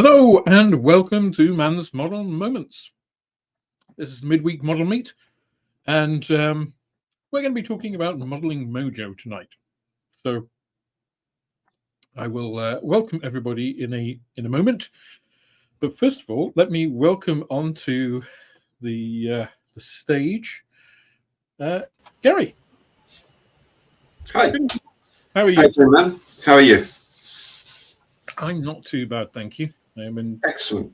Hello and welcome to Man's Model Moments. This is the Midweek Model Meet, and we're going to be talking about modeling Mojo tonight. So I will welcome everybody in a moment, but first of all, let me welcome onto the stage Gary. Hi. How are you? Hi, man. How are you? I'm not too bad, thank you. I'm Excellent.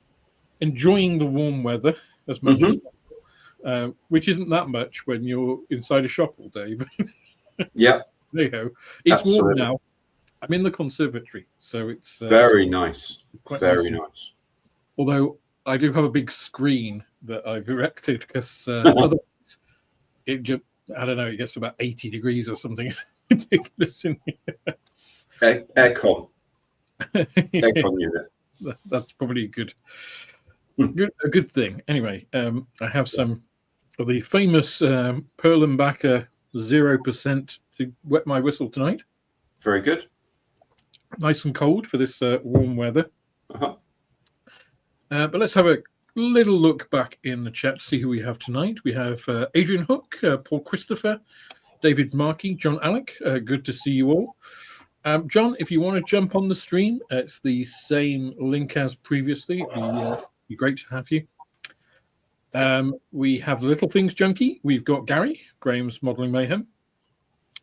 enjoying the warm weather as much as possible, which isn't that much when you're inside a shop all day. Yeah. There you go. It's Absolutely. warm now. I'm in the conservatory, so it's very nice. Quite very nice. Although I do have a big screen that I've erected because otherwise it just, I don't know, it gets about 80 degrees or something ridiculous in here. Aircon. Aircon unit. That's probably a good thing. Anyway, I have some of the famous Perlenbacher 0% to wet my whistle tonight. Very good. Nice and cold for this warm weather. But let's have a little look back in the chat to see who we have tonight. We have Adrian Hook, Paul Christopher, David Markey, John Alec. Good to see you all. John, if you want to jump on the stream, it's the same link as previously. It'd be great to have you. We have the Little Things Junkie. We've got Gary, Graham's Modeling Mayhem.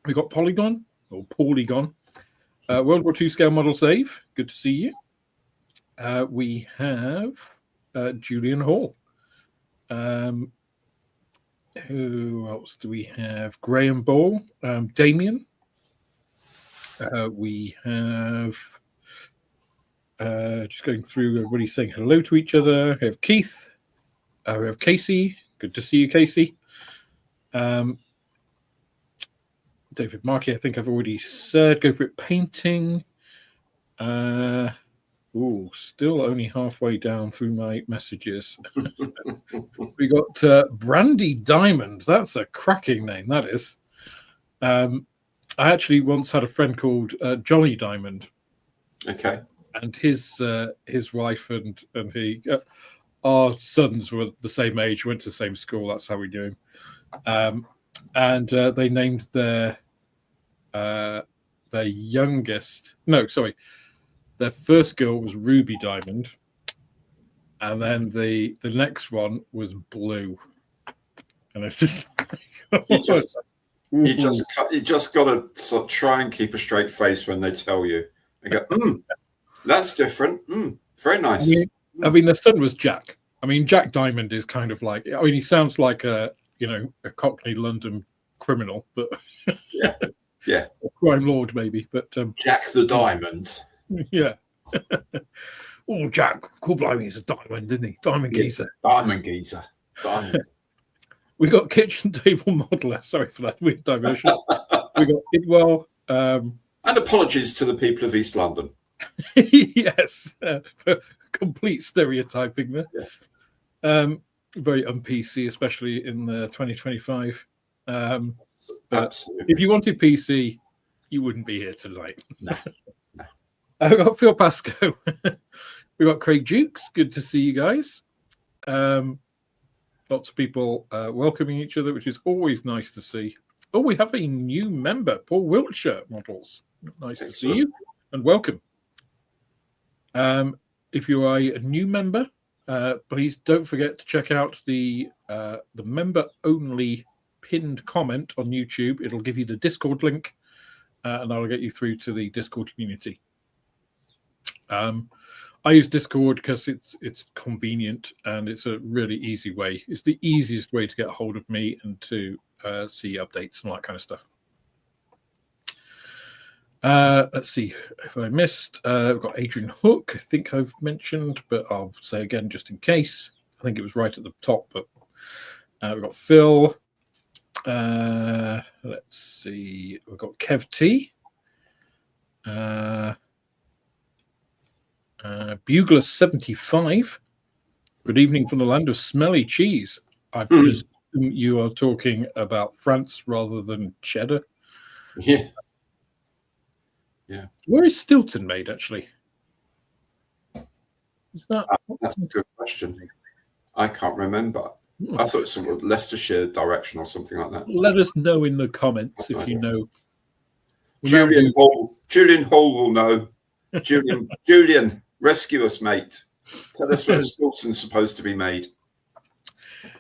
We've got Polygon, or Polygon. World War II Scale Model Save. Good to see you. We have Julian Hall. Who else do we have? Graham Ball, Damien. We have just going through everybody saying hello to each other. We have Keith. We have Casey. Good to see you, Casey. David Markey, I think I've already said. Go for it. Painting. Still only halfway down through my messages. We got Brandy Diamond. That's a cracking name, that is. I actually once had a friend called Johnny Diamond. Okay. And his wife and he, our sons were the same age, went to the same school. That's how we knew him. And they named their youngest. No, sorry. Their first girl was Ruby Diamond, and then the next one was Blue. And it's just you just got to sort of try and keep a straight face when they tell you. You go, that's different. Very nice. I mean, the son was Jack. I mean, Jack Diamond is kind of like. I mean, he sounds like a Cockney London criminal, but yeah, a crime lord maybe. But Jack the Diamond. Yeah. Oh, Jack, cool blimey, he's a diamond, isn't he? Diamond geezer. Diamond geezer. Diamond. We got kitchen table modeler. Sorry for that weird diversion. We got Idwell. And apologies to the people of East London. Yes, for complete stereotyping there. Yeah. Very un-PC, especially in 2025. Absolutely. If you wanted PC, you wouldn't be here tonight. No. I've got Phil Pascoe. We've got Craig Jukes. Good to see you guys. Lots of people welcoming each other, which is always nice to see. Oh, we have a new member, Paul Wiltshire Models. Nice to see you and welcome. If you are a new member, please don't forget to check out the member-only pinned comment on YouTube. It'll give you the Discord link, and that'll get you through to the Discord community. I use Discord because it's convenient and it's a really easy way. It's the easiest way to get a hold of me and to see updates and all that kind of stuff. Let's see if I missed. We've got Adrian Hook, I think I've mentioned, but I'll say again just in case. I think it was right at the top, but we've got Phil. Let's see. We've got Kev T. Bugler 75. Good evening from the land of smelly cheese. I presume you are talking about France rather than cheddar. Yeah. Where is Stilton made, actually? Is that? That's a good question. I can't remember. Hmm. I thought it was sort of Leicestershire direction or something like that. Let us know in the comments if you know. Julian Hall will know. Julian, rescue us, mate. Tell us where Stilton's supposed to be made.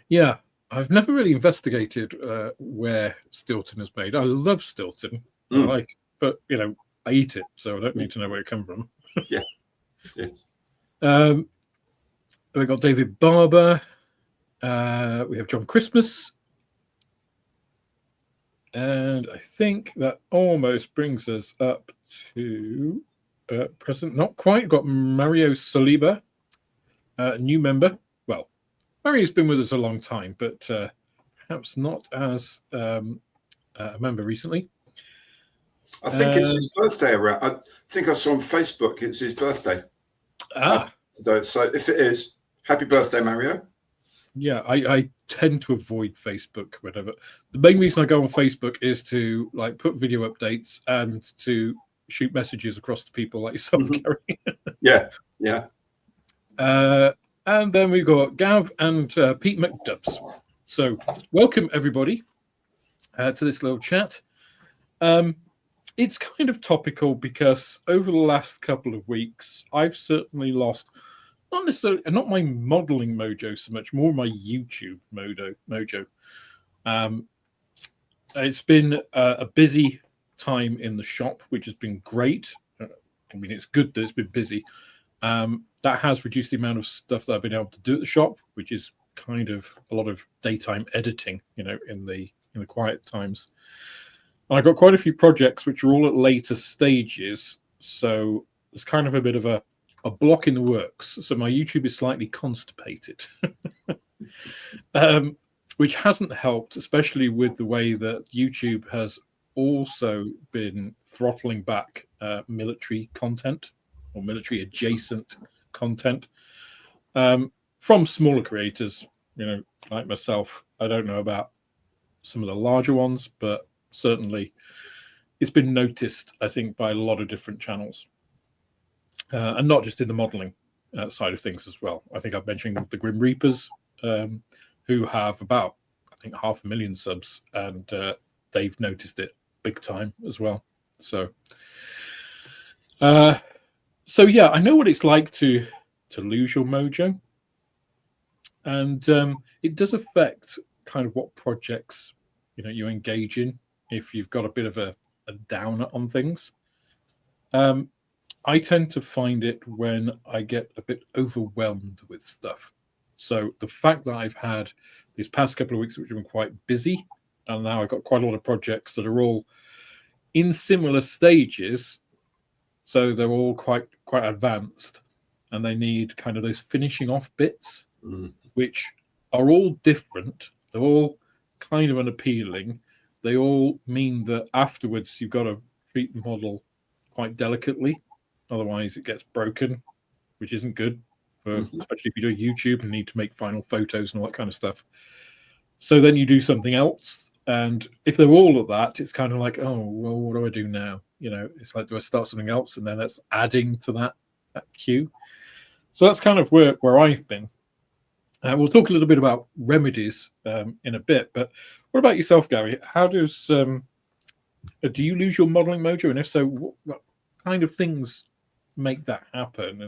Yeah, I've never really investigated where Stilton is made. I love Stilton. I like it, but I eat it, so I don't need to know where it comes from. Yeah, yes. We got David Barber. We have John Christmas. And I think that almost brings us up to present. Not quite. Got Mario Saliba, a new member. Well, Mario's been with us a long time, but perhaps not as a member recently. I think it's his birthday around. I think I saw on Facebook it's his birthday. So if it is, happy birthday, Mario. Yeah, I tend to avoid Facebook whenever. The main reason I go on Facebook is to put video updates and to shoot messages across to people like yourself, Gary. Yeah. And then we've got Gav and Pete McDubs. So welcome everybody to this little chat. It's kind of topical because over the last couple of weeks, I've certainly lost not my modeling mojo so much, more my YouTube mojo. It's been a busy time in the shop, which has been great. I mean, it's good that it's been busy. That has reduced the amount of stuff that I've been able to do at the shop, which is kind of a lot of daytime editing, in the quiet times. And I've got quite a few projects which are all at later stages, so there's kind of a bit of a block in the works. So my YouTube is slightly constipated, which hasn't helped, especially with the way that YouTube has also been throttling back military content or military adjacent content from smaller creators, like myself. I don't know about some of the larger ones, but certainly it's been noticed, I think, by a lot of different channels. And not just in the modeling side of things as well. I think I've mentioned the Grim Reapers, who have about, I think, 500,000 subs, and they've noticed it big time as well. So yeah, I know what it's like to lose your mojo, and it does affect kind of what projects you engage in if you've got a bit of a downer on things. I tend to find it when I get a bit overwhelmed with stuff. So the fact that I've had these past couple of weeks, which have been quite busy, and now I've got quite a lot of projects that are all in similar stages. So they're all quite advanced, and they need kind of those finishing off bits, which are all different. They're all kind of unappealing. They all mean that afterwards you've got to treat the model quite delicately. Otherwise, it gets broken, which isn't good, especially if you do YouTube and need to make final photos and all that kind of stuff. So then you do something else, and if they're all of that, it's kind of like, oh, well, what do I do now? It's like, do I start something else? And then that's adding to that queue. So that's kind of where I've been. We'll talk a little bit about remedies in a bit, but what about yourself, Gary? How does do you lose your modeling mojo? And if so, what kind of things make that happen,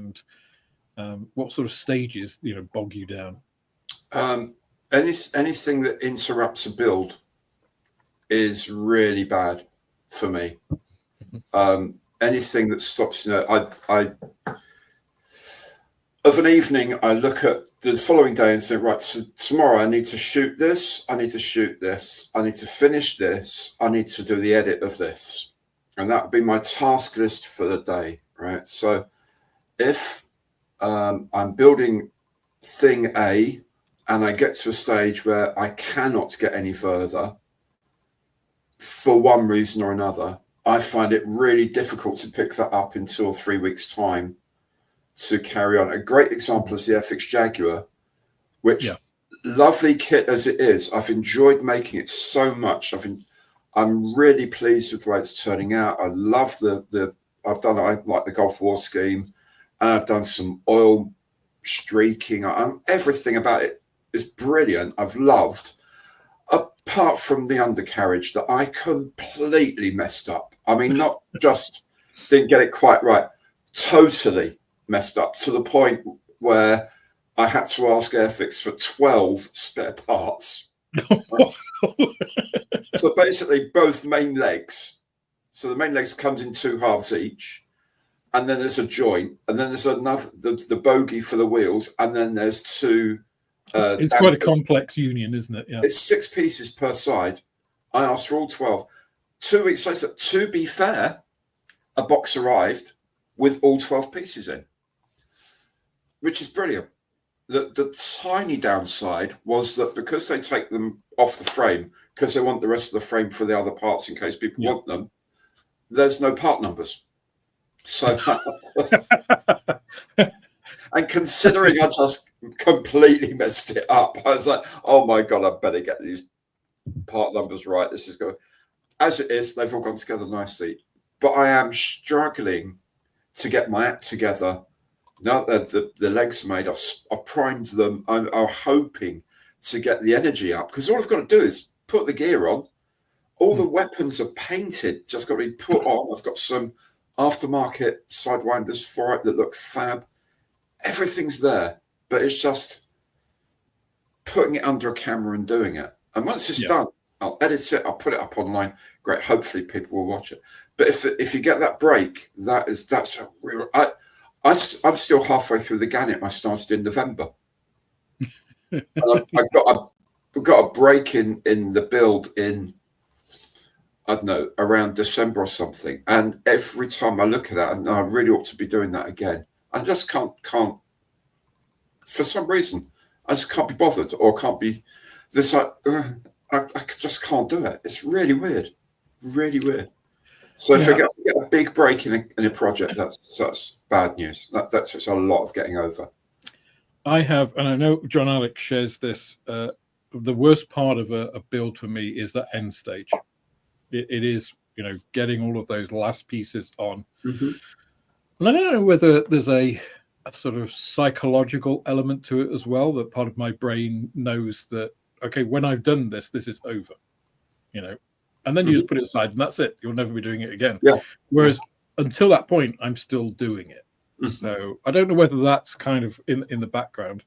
and what sort of stages bog you down? Anything that interrupts a build is really bad for me. Anything that stops, I of an evening, I look at the following day and say, right, so tomorrow I need to shoot this, I need to shoot this, I need to finish this, I need to do the edit of this. And that would be my task list for the day, right? So if I'm building thing A and I get to a stage where I cannot get any further for one reason or another, I find it really difficult to pick that up in 2 or 3 weeks' time to carry on. A great example is the airfix Jaguar, which lovely kit as it is, I've enjoyed making it so much. I'm really pleased with the way it's turning out. I love I like the Gulf War scheme, and I've done some oil streaking. Everything about it is brilliant. I've loved, apart from the undercarriage that I completely messed up. I mean, not just didn't get it quite right, totally messed up to the point where I had to ask Airfix for 12 spare parts. So basically both main legs. So the main legs comes in 2 halves each. And then there's a joint. And then there's another, the bogie for the wheels. And then there's 2. It's quite a complex union, isn't it? Yeah. It's 6 pieces per side. I asked for all 12. 2 weeks later, to be fair, a box arrived with all 12 pieces in, which is brilliant. The tiny downside was that because they take them off the frame, because they want the rest of the frame for the other parts in case people want them, there's no part numbers. So, and considering I just completely messed it up, I was like, oh my God, I better get these part numbers right. This is going. As it is, they've all gone together nicely. But I am struggling to get my act together. Now that the legs are made, I've primed them. I'm hoping to get the energy up, because all I've got to do is put the gear on. All the weapons are painted, just got to be put on. I've got some aftermarket sidewinders for it that look fab. Everything's there, but it's just putting it under a camera and doing it. And once it's done, I'll edit it, I'll put it up online. Great, hopefully people will watch it. But if you get that break, that's a real. I'm still halfway through the Gannet I started in November. And I've got a break in the build in, I don't know, around December or something. And every time I look at that, and I really ought to be doing that again, I just can't for some reason, I just can't be bothered, or can't be this like I just can't do it. It's really weird. Really weird. So if I get a big break in a project, that's bad news. That's a lot of getting over. I have, and I know John Alex shares this. The worst part of a build for me is the end stage. It is, getting all of those last pieces on. Mm-hmm. And I don't know whether there's a sort of psychological element to it as well, that part of my brain knows that, okay, when I've done this is over, and then you just put it aside and that's it. You'll never be doing it again. Yeah. Whereas until that point, I'm still doing it. Mm-hmm. So I don't know whether that's kind of in the background,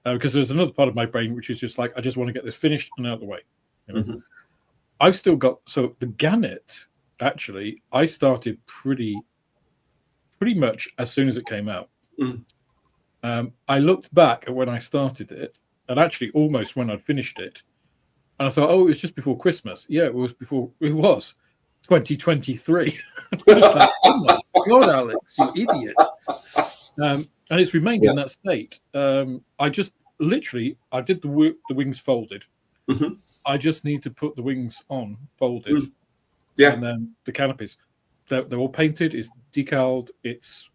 because there's another part of my brain which is just like, I just want to get this finished and out of the way. Mm-hmm. I've still got, so the Gannet, actually, I started pretty much as soon as it came out. Mm. I looked back at when I started it, and actually almost when I'd finished it, and I thought, oh, it was just before Christmas. Yeah, it was 2023. Like, oh my God, Alex, you idiot. And it's remained in that state. I just I did the wings folded. Mm-hmm. I just need to put the wings on folded. Mm. Yeah. And then the canopies. They're all painted, it's decaled, it's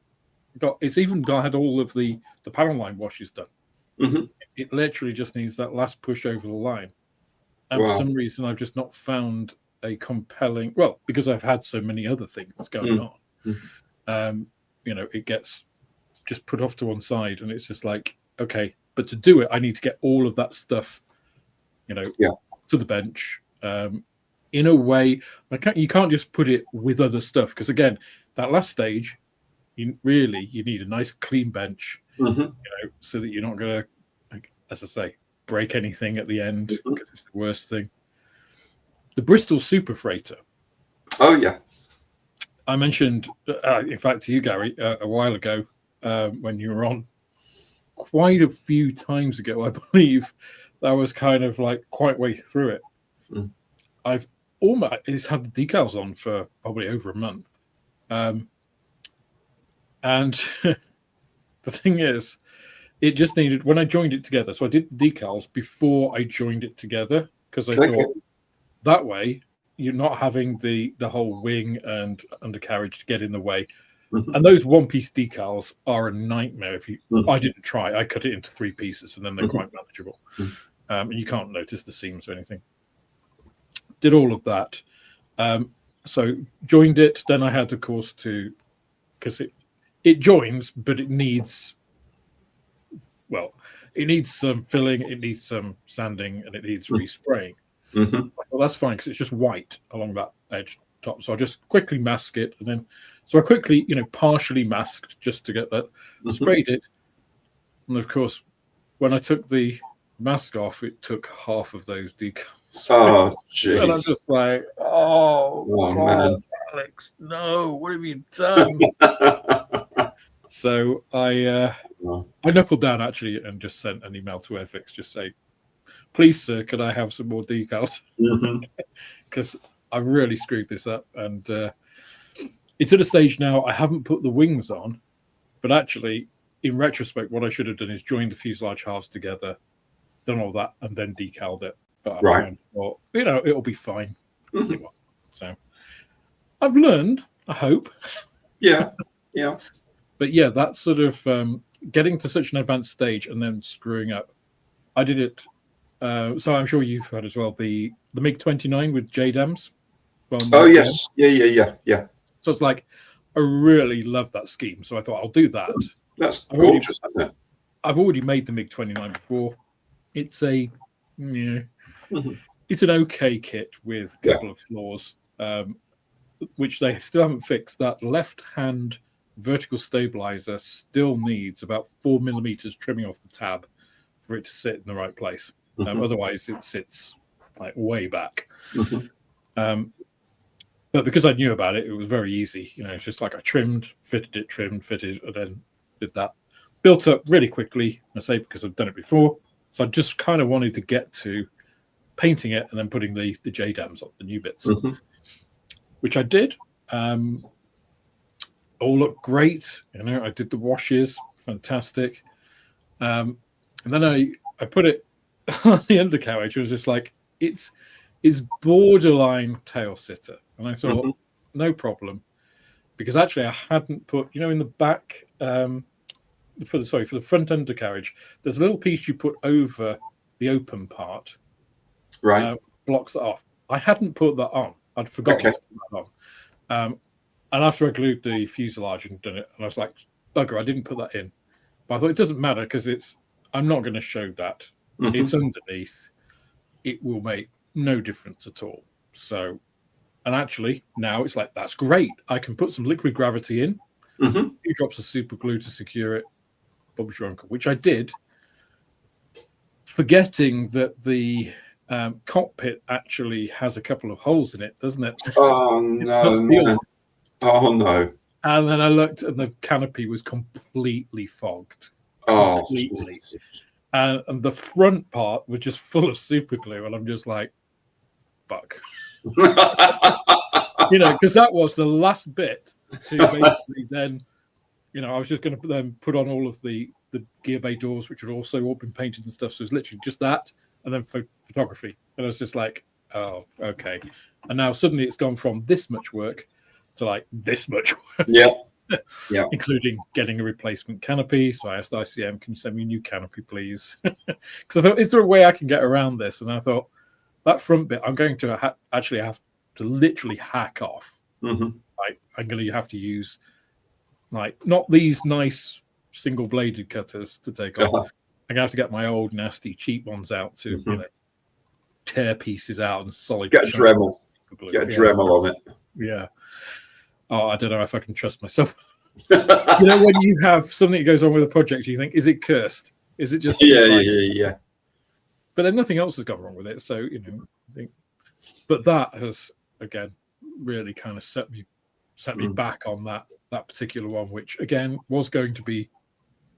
had all of the panel line washes done. Mm-hmm. It literally just needs that last push over the line. And for some reason, I've just not found a compelling, because I've had so many other things going on. Mm-hmm. It gets just put off to one side, and it's just like, okay, but to do it, I need to get all of that stuff, to the bench. In a way, you can't just put it with other stuff, because again, that last stage, you need a nice clean bench, so that you're not going to, as I say, break anything at the end, because it's the worst thing. The Bristol Super Freighter. Oh yeah, I mentioned, in fact, to you, Gary, a while ago when you were on, quite a few times ago, I believe, that was kind of like quite way through it. Mm. It's had the decals on for probably over a month. And the thing is, it just needed, when I joined it together, so I did the decals before I joined it together, because I thought that way you're not having the whole wing and undercarriage to get in the way. Mm-hmm. And those one-piece decals are a nightmare. I didn't try. I cut it into 3 pieces, and then they're quite manageable. Mm-hmm. And you can't notice the seams or anything. Did all of that. So joined it. Then I had, of course, because it joins, but it needs well, it needs some filling, it needs some sanding, and it needs respraying. Mm-hmm. Well, that's fine because it's just white along that edge top. So I just quickly mask it, and then so I quickly, partially masked just to get that, sprayed it, and of course, when I took the mask off, it took half of those decals. Oh, And I'm jeez. just like, oh God, man. Alex, no, what have you done? So I knuckled down actually and just sent an email to airfix, just say, please, sir, could I have some more decals? Because I really screwed this up. And it's at a stage now I haven't put the wings on, but actually, in retrospect, what I should have done is joined the fuselage halves together, done all that, and then decaled it. But I kind of thought, it'll be fine. It wasn't. So I've learned, I hope. Yeah. But yeah, that's sort of getting to such an advanced stage and then screwing up. I did it. So I'm sure you've heard as well the MiG-29 with JDAMs. Well, yes. Yeah. So it's like, I really love that scheme. So I thought I'll do that. That's gorgeous, isn't it? I've already made the MiG-29 before. It's it's an okay kit with a couple of flaws, which they still haven't fixed. That left-hand vertical stabilizer still needs about 4 millimeters trimming off the tab for it to sit in the right place. Otherwise, it sits like way back. But because I knew about it, it was very easy. It's just like I trimmed, fitted, and then did that. Built up really quickly, I say, because I've done it before. So I just kind of wanted to get to painting it and then putting the JDAMs on, the new bits, which I did. All looked great. I did the washes, fantastic. And then I put it on the undercarriage. It was just like, it's borderline tail sitter. And I thought, no problem. Because actually I hadn't put, in the back, for the front undercarriage, there's a little piece you put over the open part. Right. Blocks it off. I hadn't put that on. I'd forgotten to put that on. And after I glued the fuselage and done it, and I was like, bugger, I didn't put that in. But I thought it doesn't matter because I'm not going to show that. It's underneath. It will make no difference at all. So, and actually now it's like, that's great. I can put some liquid gravity in, a few drops of super glue to secure it, Bob's your uncle, which I did, forgetting that the cockpit actually has a couple of holes in it, doesn't it? Oh, no. Oh, no. And then I looked and the canopy was completely fogged. Completely. And the front part was just full of super glue. And I'm just like, fuck. Because that was the last bit to basically then, I was just going to then put on all of the gear bay doors, which had also all been painted and stuff. So it's literally just that and then photography. And I was just like, oh, okay. And now suddenly it's gone from this much work to like this much work. Yeah. Including getting a replacement canopy. So I asked ICM, can you send me a new canopy, please? Because I thought, is there a way I can get around this? And I thought, that front bit, I'm going to actually have to literally hack off. Like, I'm going to have to use, like, not these nice single-bladed cutters to take off. I'm going to have to get my old, nasty, cheap ones out to, tear pieces out and solid. Get a Dremel. Get a Dremel on it. Yeah. Oh, I don't know if I can trust myself. When you have something that goes on with a project, you think, is it cursed? Is it just... Yeah. But then nothing else has gone wrong with it. So, I think... But that has, again, really kind of set me back on that particular one, which, again, was going to be...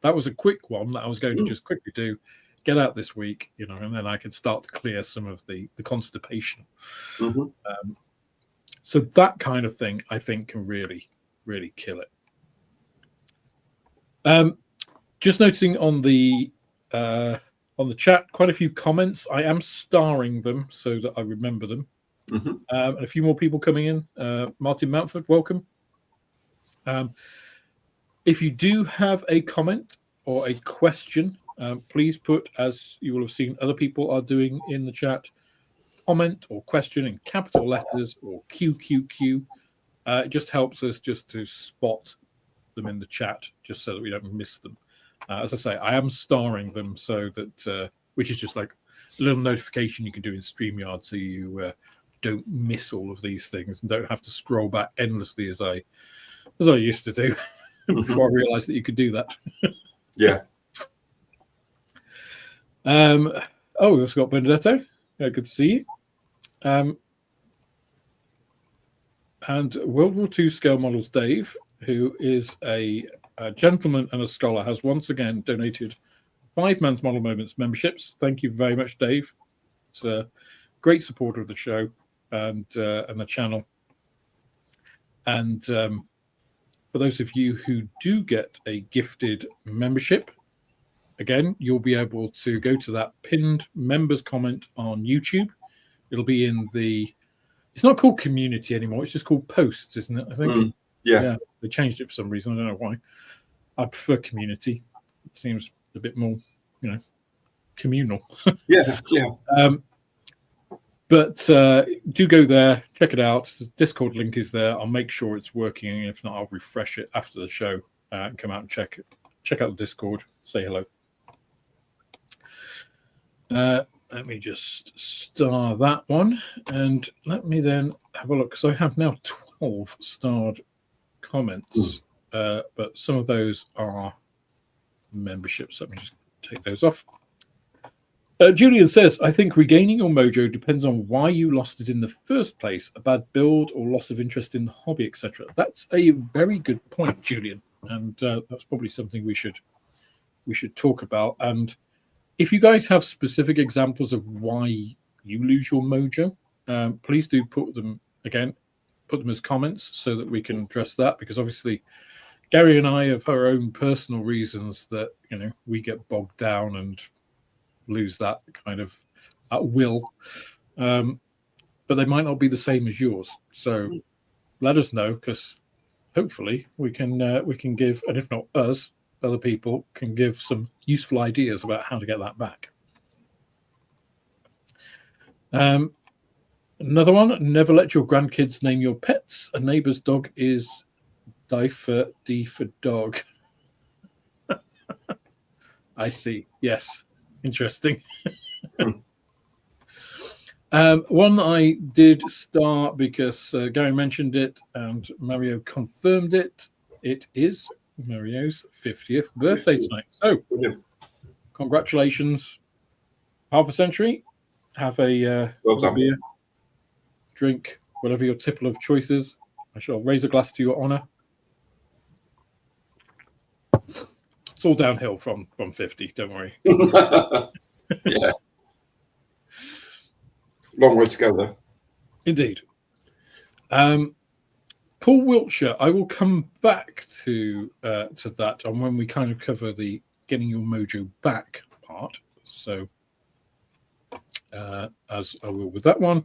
That was a quick one that I was going to just quickly do, get out this week, and then I could start to clear some of the constipation. So that kind of thing, I think, can really, really kill it. Just noticing on the chat, quite a few comments. I am starring them so that I remember them. And a few more people coming in. Martin Mountford, welcome. If you do have a comment or a question, please put, as you will have seen other people are doing in the chat, comment or question in capital letters or QQQ. It just helps us just to spot them in the chat, just so that we don't miss them. As I say, I am starring them so that, which is just like a little notification you can do in StreamYard, so you don't miss all of these things and don't have to scroll back endlessly as I used to do before I realised that you could do that. Yeah. Oh, we've got Benedetto. Good to see you. And World War II scale models Dave, who is a gentleman and a scholar, has once again donated 5 Man's Model Moments memberships. Thank you very much, Dave. It's a great supporter of the show and the channel. And for those of you who do get a gifted membership, again, you'll be able to go to that pinned members comment on YouTube. It'll be in the... It's not called community anymore. It's just called posts, isn't it? I think. Yeah. They changed it for some reason. I don't know why. I prefer community. It seems a bit more, communal. Yeah. But do go there, check it out. The Discord link is there. I'll make sure it's working. If not, I'll refresh it after the show and come out and check out the Discord. Say hello. Let me just star that one, and let me then have a look, because I have now 12 starred comments, but some of those are memberships. Let me just take those off. Julian says, I think regaining your mojo depends on why you lost it in the first place, a bad build or loss of interest in the hobby, etc. That's a very good point, Julian, and that's probably something we should talk about. And if you guys have specific examples of why you lose your mojo, please do put them as comments so that we can address that, because obviously Gary and I have our own personal reasons that we get bogged down and lose that kind of at will, but they might not be the same as yours. So let us know, because hopefully we can give, and if not us, other people can give some useful ideas about how to get that back. Another one, never let your grandkids name your pets. A neighbour's dog is D for dog. I see. Yes. Interesting. One I did start because Gary mentioned it and Mario confirmed it. It is Mario's 50th birthday tonight. So, congratulations. Half a century. Have a beer, drink, whatever your tipple of choice is. I shall raise a glass to your honour. It's all downhill from 50, don't worry. Yeah. Long way to go, though. Indeed. Paul Wiltshire, I will come back to that on when we kind of cover the getting your mojo back part. So, as I will with that one.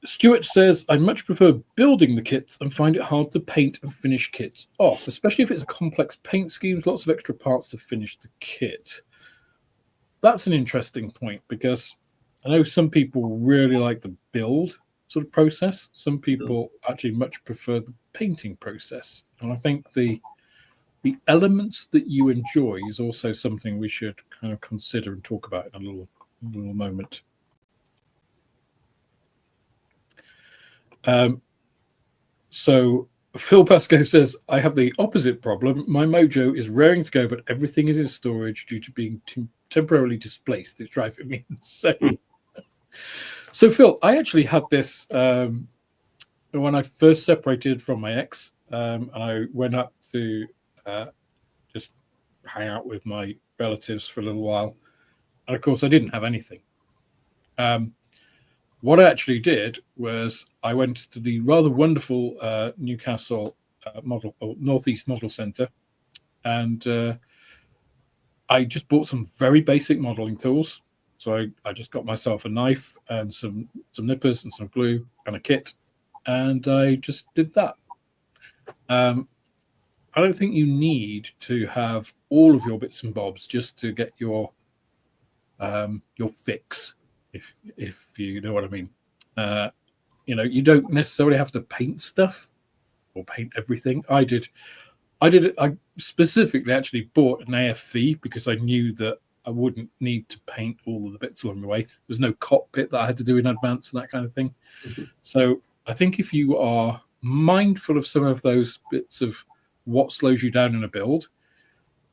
Stuart says, I much prefer building the kits and find it hard to paint and finish kits off, especially if it's a complex paint scheme with lots of extra parts to finish the kit. That's an interesting point, because I know some people really like the build sort of process. Some people actually much prefer the painting process. And I think the elements that you enjoy is also something we should kind of consider and talk about in a little moment. So Phil Pascoe says, I have the opposite problem. My mojo is raring to go, but everything is in storage due to being temporarily displaced. It's driving me insane. So Phil, I actually had this when I first separated from my ex, and I went up to just hang out with my relatives for a little while. And of course, I didn't have anything. What I did was I went to the rather wonderful Newcastle Northeast Model Centre, and I just bought some very basic modelling tools. So I just got myself a knife and some nippers and some glue and a kit, and I just did that. I don't think you need to have all of your bits and bobs just to get your fix, if you know what I mean. You don't necessarily have to paint stuff or paint everything. I did I did it. I specifically actually bought an AFV because I knew that I wouldn't need to paint all of the bits along the way. There's no cockpit that I had to do in advance and that kind of thing. So I think if you are mindful of some of those bits of what slows you down in a build,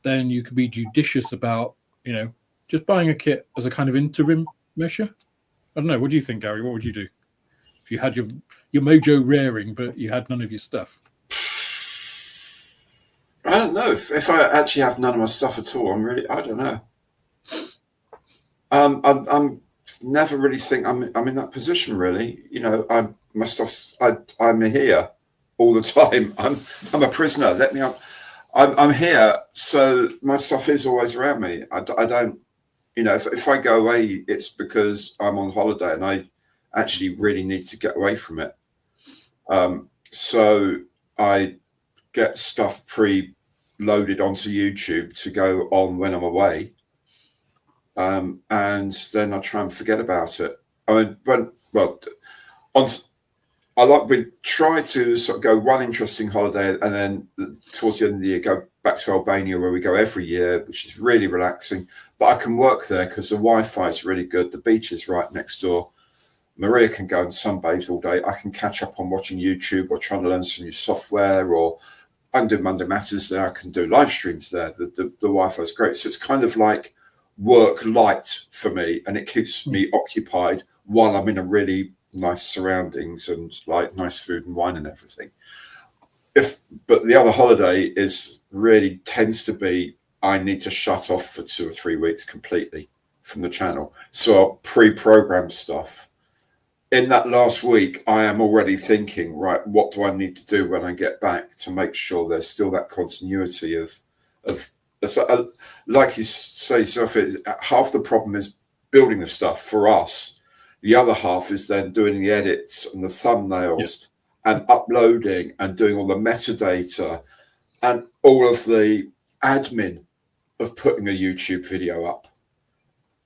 then you can be judicious about, just buying a kit as a kind of interim measure. I don't know. What do you think, Gary? What would you do if you had your Mojo raring, but you had none of your stuff? I don't know. If I actually have none of my stuff at all, I don't know. I'm never really think I'm in that position, really. My stuff's, I'm here all the time. I'm a prisoner. Let me up. I'm here, so my stuff is always around me. I don't, if I go away, it's because I'm on holiday and I actually really need to get away from it. So I get stuff pre-loaded onto YouTube to go on when I'm away. And then I try and forget about it. We try to sort of go one interesting holiday and then towards the end of the year go back to Albania, where we go every year, which is really relaxing. But I can work there because the Wi-Fi is really good. The beach is right next door. Maria can go and sunbathe all day. I can catch up on watching YouTube or trying to learn some new software, or I can do Monday Matters there. I can do live streams there. The Wi-Fi is great. So it's kind of like work light for me, and it keeps me occupied while I'm in a really nice surroundings and like nice food and wine and everything. But the other holiday tends to be I need to shut off for 2 or 3 weeks completely from the channel. So I'll pre-program stuff. In that last week, I am already thinking, right, what do I need to do when I get back to make sure there's still that continuity of like you say, Sophie, half the problem is building the stuff for us. The other half is then doing the edits and the thumbnails and uploading and doing all the metadata and all of the admin of putting a YouTube video up,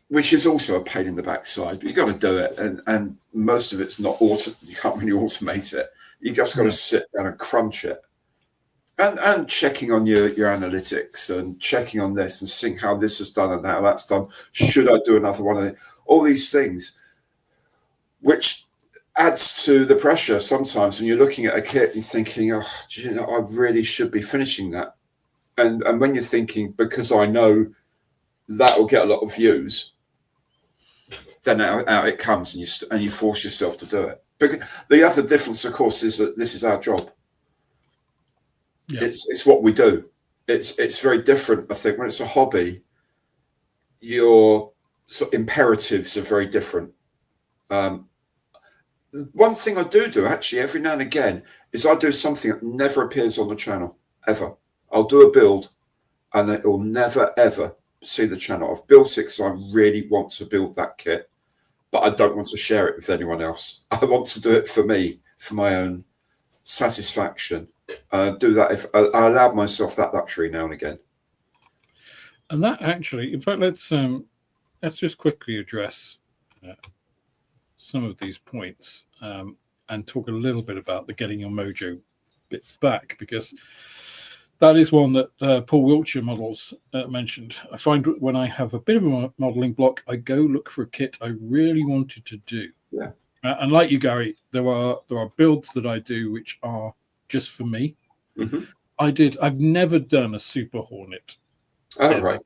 which is also a pain in the backside, but you got to do it. And most of it's not you can't really automate it. You just got to sit down and crunch it. And checking on your analytics and checking on this and seeing how this is done and how that's done. Should I do another one of it? All these things, which adds to the pressure sometimes when you're looking at a kit and thinking, oh, I really should be finishing that. And when you're thinking, because I know that will get a lot of views, then out it comes and you force yourself to do it. But the other difference, of course, is that this is our job. Yeah. It's what we do. It's very different, I think. When it's a hobby, your sort of imperatives are very different. One thing I do actually every now and again is I do something that never appears on the channel ever. I'll do a build and it will never ever see the channel. I've built it because I really want to build that kit, but I don't want to share it with anyone else. I want to do it for me, for my own satisfaction. Do that if I allow myself that luxury now and again. And that actually, in fact, let's just quickly address some of these points and talk a little bit about the getting your Mojo bits back, because that is one that Paul Wiltshire models mentioned. I find when I have a bit of a modeling block, I go look for a kit I really wanted to do. Yeah. And like you, Gary, there are builds that I do which are just for me. Mm-hmm. I've never done a Super Hornet. Oh, right.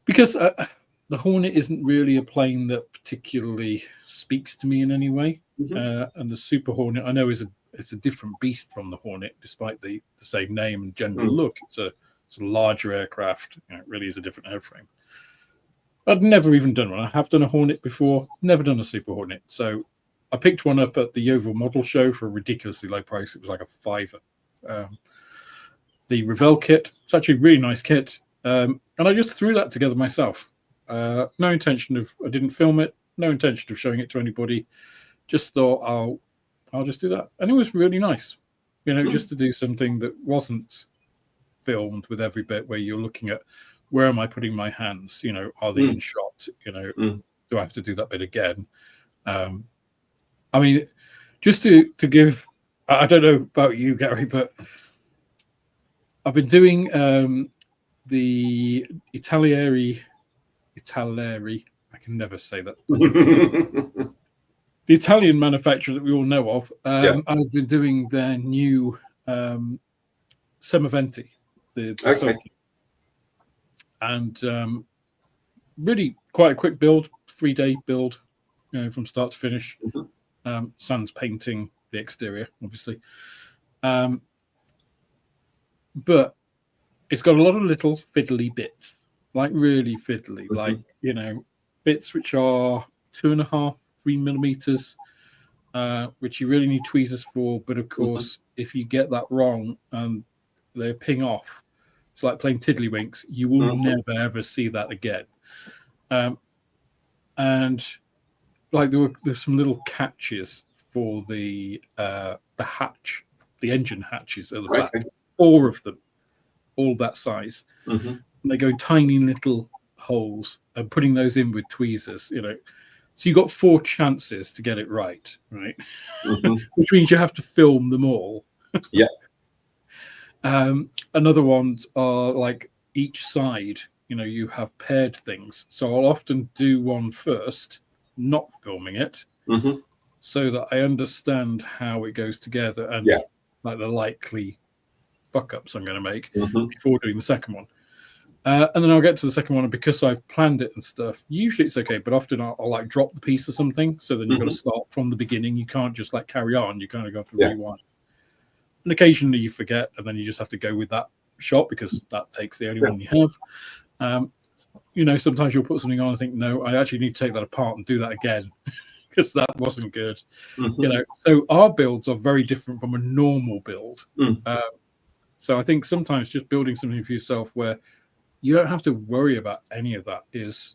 Because the Hornet isn't really a plane that particularly speaks to me in any way. Mm-hmm. And the Super Hornet, I know, it's a different beast from the Hornet, despite the same name and general look. It's a larger aircraft. It really is a different airframe. I'd never even done one. I have done a Hornet before, never done a Super Hornet. So I picked one up at the Yeovil Model Show for a ridiculously low price. It was like a £5. The Revell kit, it's actually a really nice kit. And I just threw that together myself. No intention I didn't film it, no intention of showing it to anybody. Just thought I'll just do that. And it was really nice, just to do something that wasn't filmed with every bit, where you're looking at, where am I putting my hands? Are they in shot? Do I have to do that bit again? I mean, just to give, I don't know about you, Gary, but I've been doing the Italieri. I can never say that. The Italian manufacturer that we all know of. I've been doing their new Semaventi, the soaking. And really quite a quick build, 3-day build, from start to finish. Sans painting the exterior, obviously. But it's got a lot of little fiddly bits, like really fiddly, like, bits which are 2.5, 3 millimeters, which you really need tweezers for. But of course, if you get that wrong and they ping off, it's like playing tiddlywinks. You will never ever see that again. And like there's some little catches for the hatch, the engine hatches at the back. 4 of them, all that size. And they go in tiny little holes, and putting those in with tweezers, So you got 4 chances to get it right? Which means you have to film them all. Another ones are like each side, you have paired things. So I'll often do one first, not filming it, so that I understand how it goes together and like the likely fuck ups I'm going to make before doing the second one. And then I'll get to the second one, and because I've planned it and stuff, usually it's okay, but often I'll like drop the piece or something. So then you've got to start from the beginning. You can't just like carry on. You kind of got to rewind. And occasionally you forget, and then you just have to go with that shot because that takes the only one you have. Sometimes you'll put something on and think, no, I actually need to take that apart and do that again because that wasn't good. So our builds are very different from a normal build. So I think sometimes just building something for yourself where you don't have to worry about any of that is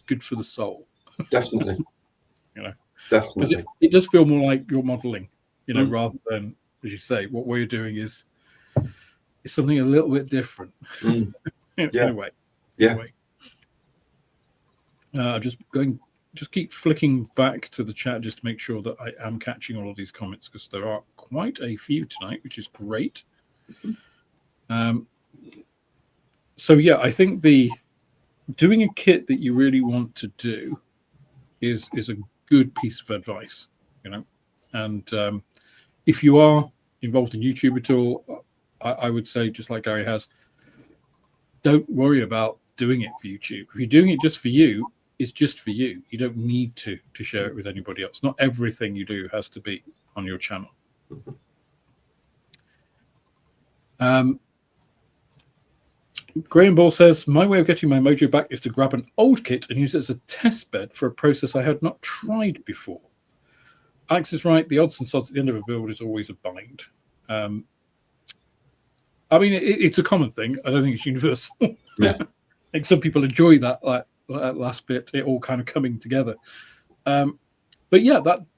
good for the soul. Definitely. Definitely. It does feel more like you're modeling, rather than, as you say, what we're doing is something a little bit different. In a way. Anyway, just keep flicking back to the chat just to make sure that I am catching all of these comments, because there are quite a few tonight, which is great. So I think doing a kit that you really want to do is a good piece of advice, And if you are involved in YouTube at all, I would say, just like Gary has, don't worry about doing it for YouTube. If you're doing it just for you, it's just for you. You don't need to share it with anybody else. Not everything you do has to be on your channel. Graham Ball says, my way of getting my Mojo back is to grab an old kit and use it as a test bed for a process I had not tried before. Alex is right. The odds and sods at the end of a build is always a bind. It's a common thing. I don't think it's universal. I think some people enjoy that last bit, it all kind of coming together. But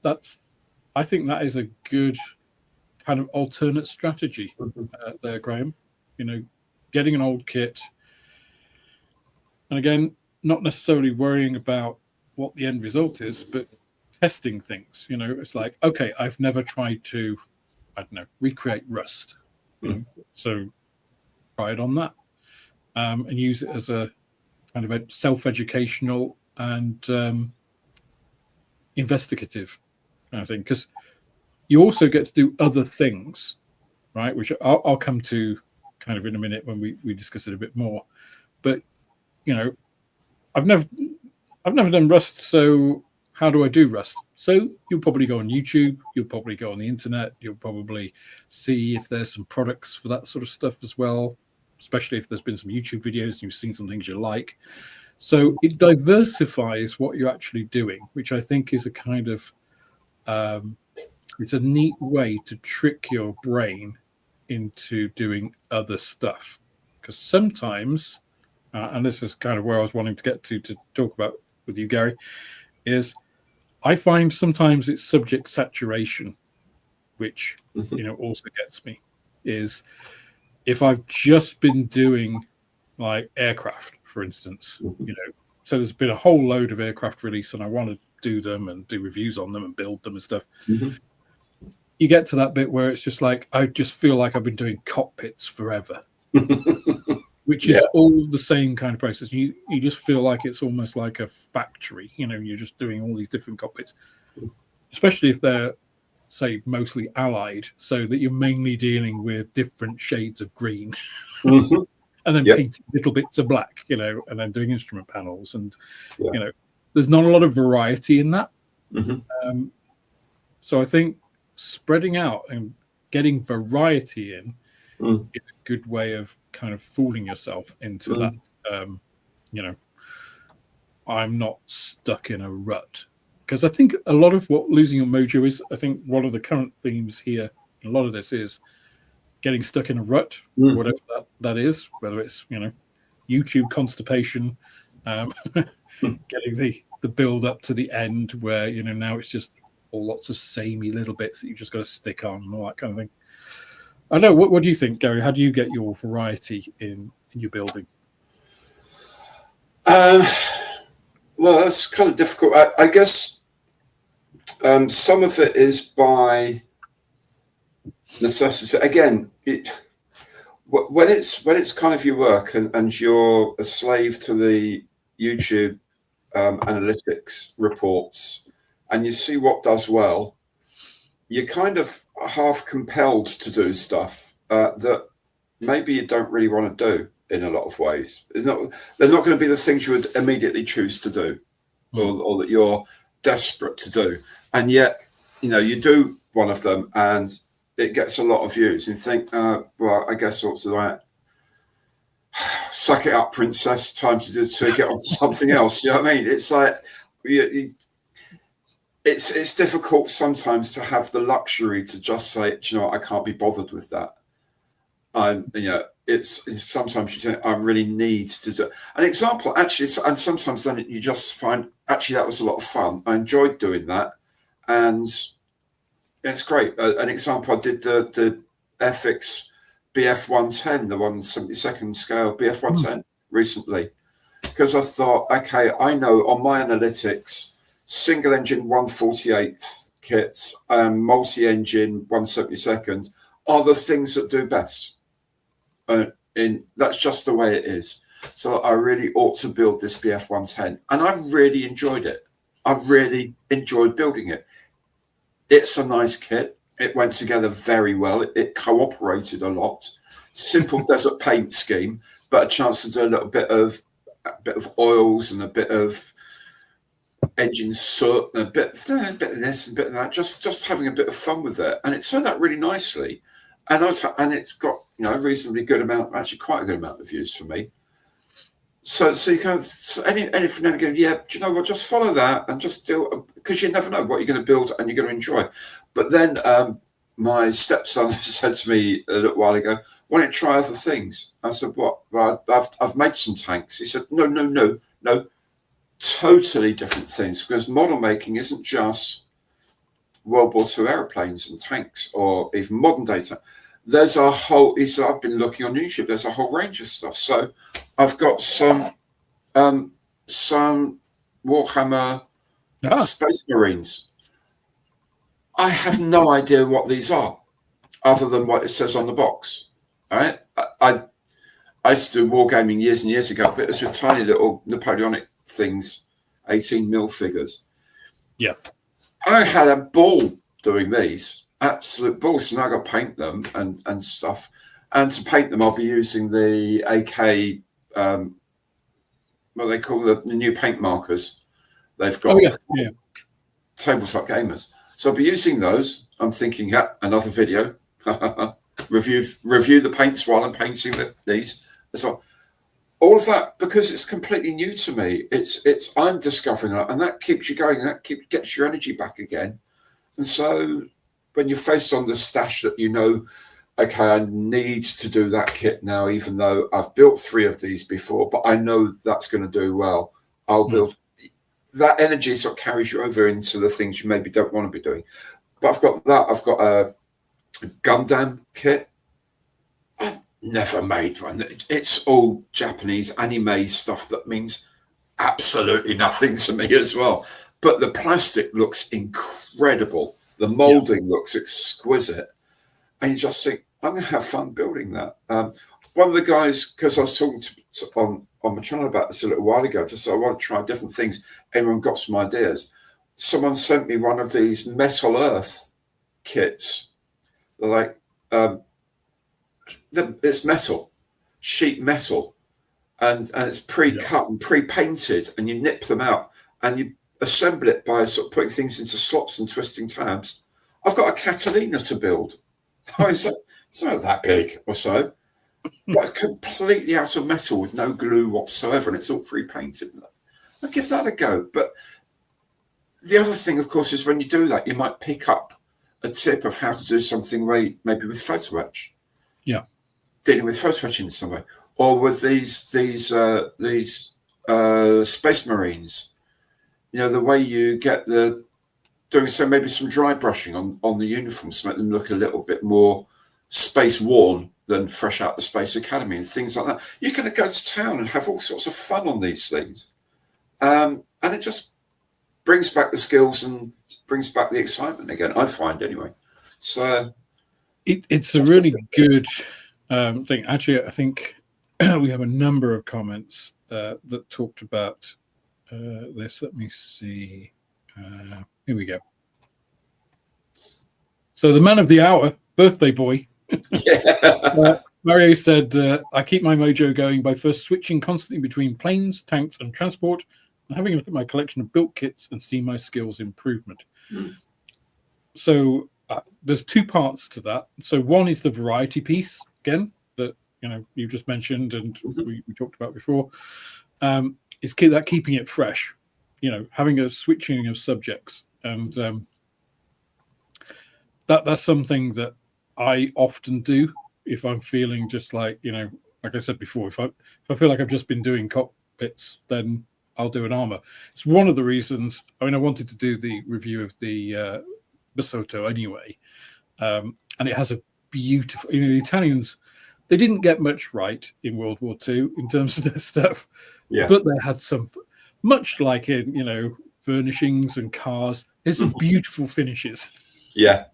that's I think that is a good kind of alternate strategy there, Graham. Getting an old kit, and again, not necessarily worrying about what the end result is, but testing things. It's like, okay, I've never tried to, recreate Rust. So try it on that, and use it as a kind of a self-educational and investigative kind of thing, because you also get to do other things, right? Which I'll come to kind of in a minute when we discuss it a bit more. But I've never done Rust, so how do I do Rust? So you'll probably go on YouTube, you'll probably go on the internet, you'll probably see if there's some products for that sort of stuff as well, especially if there's been some YouTube videos and you've seen some things you like. So it diversifies what you're actually doing, which I think is a kind of it's a neat way to trick your brain into doing other stuff. Because sometimes, and this is kind of where I was wanting to get to talk about with you, Gary, is I find sometimes it's subject saturation, which also gets me. Is if I've just been doing like aircraft, for instance, so there's been a whole load of aircraft release, and I want to do them and do reviews on them and build them and stuff. You get to that bit where it's just like I just feel like I've been doing cockpits forever. which is all the same kind of process. You just feel like it's almost like a factory. You're just doing all these different cockpits, especially if they're, say, mostly allied, so that you're mainly dealing with different shades of green. And then painting little bits of black, and then doing instrument panels. And, there's not a lot of variety in that. So I think spreading out and getting variety in is a good way of kind of fooling yourself into that, I'm not stuck in a rut. Because I think a lot of what losing your mojo is, I think one of the current themes here, a lot of this is getting stuck in a rut, whatever that is, whether it's, YouTube constipation, getting the build up to the end where, now it's just all lots of samey little bits that you just got to stick on and all that kind of thing. I know. What do you think, Gary? How do you get your variety in your building? Well, that's kind of difficult. I guess some of it is by necessity. Again, when it's kind of your work and you're a slave to the YouTube analytics reports, and you see what does well, you're kind of half compelled to do stuff that maybe you don't really want to do in a lot of ways. They're not going to be the things you would immediately choose to do, or that you're desperate to do, and yet you do one of them and it gets a lot of views, and you think, well, I guess what's right. Suck it up, princess. Time to get on to something else. You know what I mean? It's like it's difficult sometimes to have the luxury to just say, do you know what, I can't be bothered with that. It's sometimes you think I really need to do an example. Actually, and sometimes then you just find actually that was a lot of fun. I enjoyed doing that, and it's great. An example, I did the airfix BF 110, the 1/72 scale BF 110 recently, because I thought, okay, I know on my analytics, single engine 1/48 kits and multi-engine 1/72 are the things that do best. That's just the way it is. So I really ought to build this BF 110, and I really enjoyed it. I really enjoyed building it. It's a nice kit. It went together very well. It cooperated a lot. Simple desert paint scheme, but a chance to do a little bit of oils and a bit of engine soot and a bit of this and a bit of that. Just having a bit of fun with it, and it turned out really nicely. And it's got a reasonably good amount, actually quite a good amount of views for me. So you kind of anything and again, do you know what? Just follow that and just do, because you never know what you're going to build and you're going to enjoy. But then my stepson said to me a little while ago, "Why don't you try other things?" I said, "What?" "Well, I've made some tanks." He said, "No, totally different things, because model making isn't just World War II airplanes and tanks or even modern data. There's a whole," he said, "I've been looking on YouTube, there's a whole range of stuff." So I've got some Warhammer Space Marines. I have no idea what these are, other than what it says on the box. All right, I used to do wargaming years and years ago, but it was with tiny little Napoleonic things, 18mm figures. Yeah, I had a ball doing these, absolute ball. So now I've got to paint them and stuff. And to paint them, I'll be using the AK, what they call the new paint markers. They've got tabletop gamers. So I'll be using those. I'm thinking, another video. review the paints while I'm painting these. So all of that, because it's completely new to me. It's I'm discovering that, and that keeps you going. That gets your energy back again. And so when you're faced on the stash that okay, I need to do that kit now, even though I've built 3 of these before, but I know that's going to do well. I'll build that energy, sort of carries you over into the things you maybe don't want to be doing. But I've got that. I've got a Gundam kit. I've never made one. It's all Japanese anime stuff that means absolutely nothing to me as well. But the plastic looks incredible. The molding looks exquisite. And you just think, I'm going to have fun building that. one of the guys, because I was talking on my channel about this a little while ago, just I want to try different things. Anyone got some ideas? Someone sent me one of these metal earth kits. They're like, it's metal, sheet metal, and it's pre-cut and pre-painted, and you nip them out and you assemble it by sort of putting things into slots and twisting tabs. I've got a Catalina to build. It's not that big or so, but completely out of metal with no glue whatsoever, and it's all pre-painted. I'll give that a go. But the other thing, of course, is when you do that, you might pick up a tip of how to do something maybe with photo etch. Yeah, dealing with photo etching in some way, or with these Space Marines. You know, the way you get doing maybe some dry brushing on the uniforms to make them look a little bit more space worn than fresh out the Space Academy and things like that. You can go to town and have all sorts of fun on these things, and it just brings back the skills and brings back the excitement again, I find, anyway. So it's a really good thing. Actually, I think we have a number of comments that talked about this. Let me see. Here we go. So the man of the hour, birthday boy. Mario said, I keep my mojo going by first switching constantly between planes, tanks, and transport, and having a look at my collection of built kits and see my skills improvement. So there's two parts to that. So one is the variety piece, again, that you just mentioned and we talked about before. Is keeping it fresh, having a switching of subjects, and that's something that I often do if I'm feeling just like I said before, if I feel like I've just been doing cockpits, then I'll do an armor. It's one of the reasons. I wanted to do the review of the Basotto anyway, and it has a beautiful. The Italians, they didn't get much right in World War II in terms of their stuff, but they had some, much like in furnishings and cars. There's some beautiful finishes. Yeah.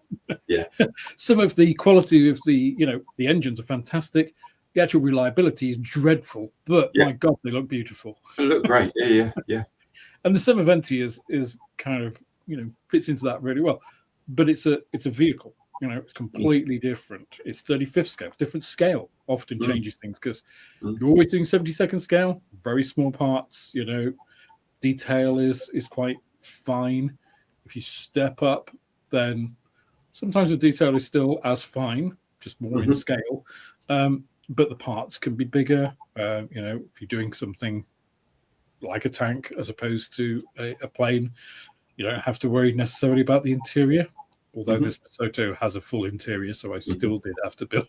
Some of the quality of the engines are fantastic. The actual reliability is dreadful, but my God, they look beautiful. They look great. Yeah. And the Semaventi is kind of fits into that really well. But it's a vehicle. It's completely different. It's 35th scale, different scale. Often changes things because you're always doing 72nd scale, very small parts. Detail is quite fine. If you step up, then sometimes the detail is still as fine, just more in scale. But the parts can be bigger. If you're doing something like a tank as opposed to a plane, you don't have to worry necessarily about the interior. Although this Basotto has a full interior, so I still did have to build.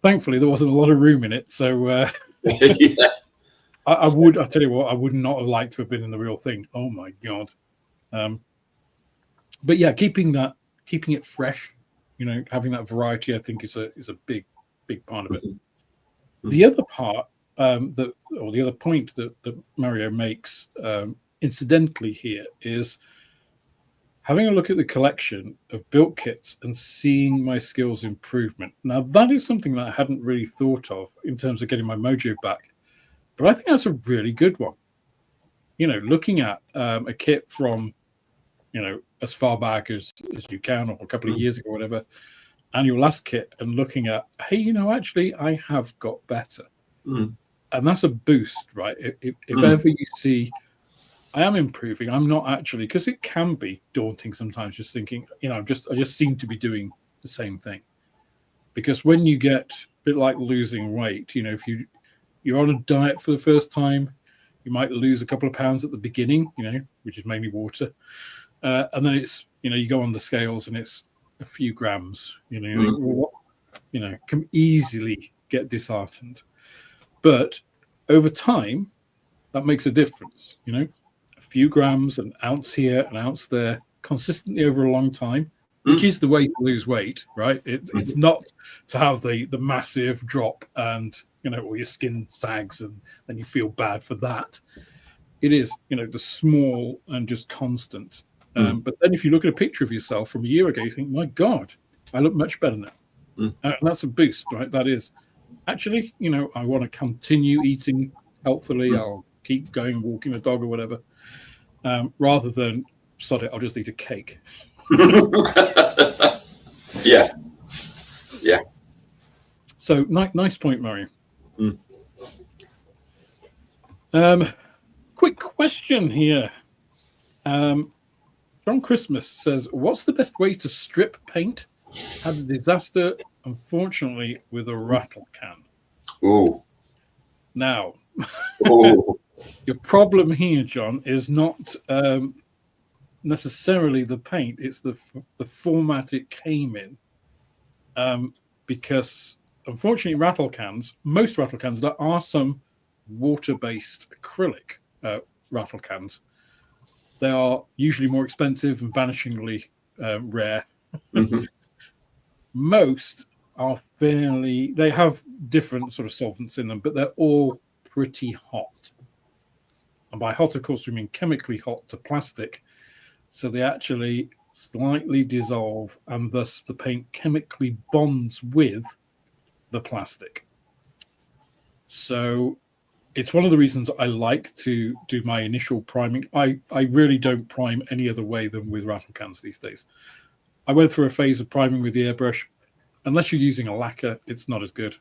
Thankfully, there wasn't a lot of room in it, so I tell you what, I would not have liked to have been in the real thing. Oh my God! But yeah, keeping it fresh, having that variety, I think is a big part of it. The other part the other point that Mario makes incidentally here is having a look at the collection of built kits and seeing my skills improvement. Now, that is something that I hadn't really thought of in terms of getting my mojo back, but I think that's a really good one. Looking at a kit from, as far back as you can, or a couple of years ago, whatever, and your last kit, and looking at, hey, actually, I have got better. And that's a boost, right? If ever you see, I am improving, I'm not actually, because it can be daunting sometimes just thinking, I just seem to be doing the same thing. Because when you get a bit like losing weight, if you're on a diet for the first time, you might lose a couple of pounds at the beginning, which is mainly water. And then it's, you go on the scales and it's a few grams, can easily get disheartened. But over time, that makes a difference, a few grams, an ounce here, an ounce there, consistently over a long time, which is the way to lose weight, right? It's not to have the massive drop and, all your skin sags and then you feel bad for that. It is, the small and just constant. But then if you look at a picture of yourself from a year ago, you think, my God, I look much better now. And that's a boost, right? That is actually, I want to continue eating healthily. I'll keep going, walking the dog or whatever, rather than, sod it, I'll just eat a cake. Yeah. So nice point, Murray. Quick question here. John Christmas says, what's the best way to strip paint? Had a disaster, unfortunately, with a rattle can. Oh. Now, Oh. your problem here, John, is not necessarily the paint. It's the format it came in. Because, unfortunately, most rattle cans, there are some water-based acrylic rattle cans. They are usually more expensive and vanishingly rare. Mm-hmm. Most are they have different sort of solvents in them, but they're all pretty hot. And by hot, of course, we mean chemically hot to plastic. So they actually slightly dissolve, and thus the paint chemically bonds with the plastic. So it's one of the reasons I like to do my initial priming. I really don't prime any other way than with rattle cans these days. I went through a phase of priming with the airbrush. Unless you're using a lacquer, it's not as good.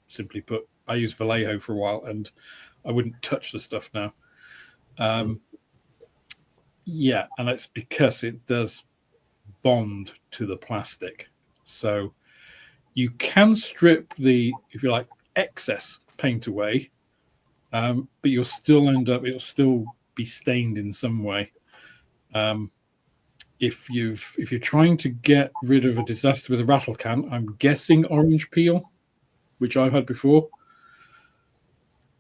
Simply put, I used Vallejo for a while, and I wouldn't touch the stuff now. Yeah, and it's because it does bond to the plastic. So you can strip the, if you like, excess paint away, but you'll still it'll still be stained in some way. If you're trying to get rid of a disaster with a rattle can, I'm guessing orange peel, which I've had before.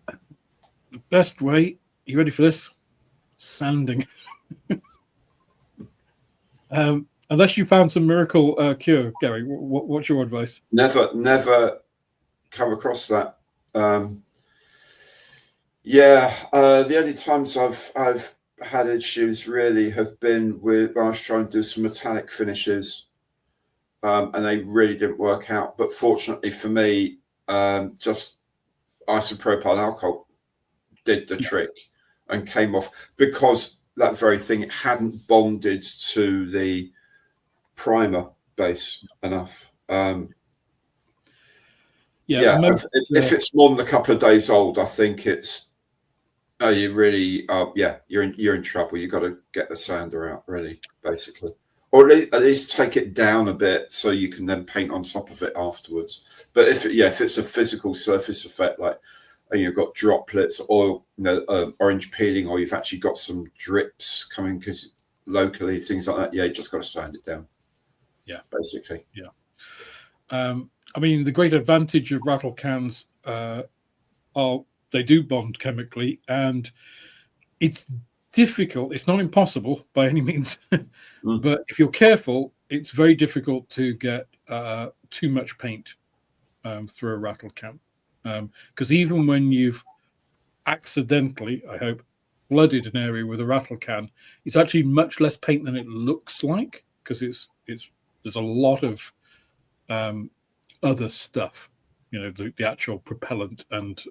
The best way, you ready for this? Sanding. Unless you found some miracle cure, Gary, what's your advice? Never come across that. The only times I've had issues really have been with when I was trying to do some metallic finishes, and they really didn't work out. But fortunately for me, just isopropyl alcohol did the trick and came off, because that very thing hadn't bonded to the primer base enough. If it's more than a couple of days old, I think it's you really you're in trouble. You've got to get the sander out, really, basically, or at least take it down a bit so you can then paint on top of it afterwards. But if it's a physical surface effect, like you've got droplets or orange peeling, or you've actually got some drips coming because locally, things like that, you just got to sand it down. Yeah, basically. Yeah. I mean, the great advantage of rattle cans are they do bond chemically, and it's difficult. It's not impossible by any means, but if you're careful, it's very difficult to get too much paint through a rattle can. Because even when you've accidentally, I hope, flooded an area with a rattle can, it's actually much less paint than it looks like, because there's a lot of other stuff, the actual propellant and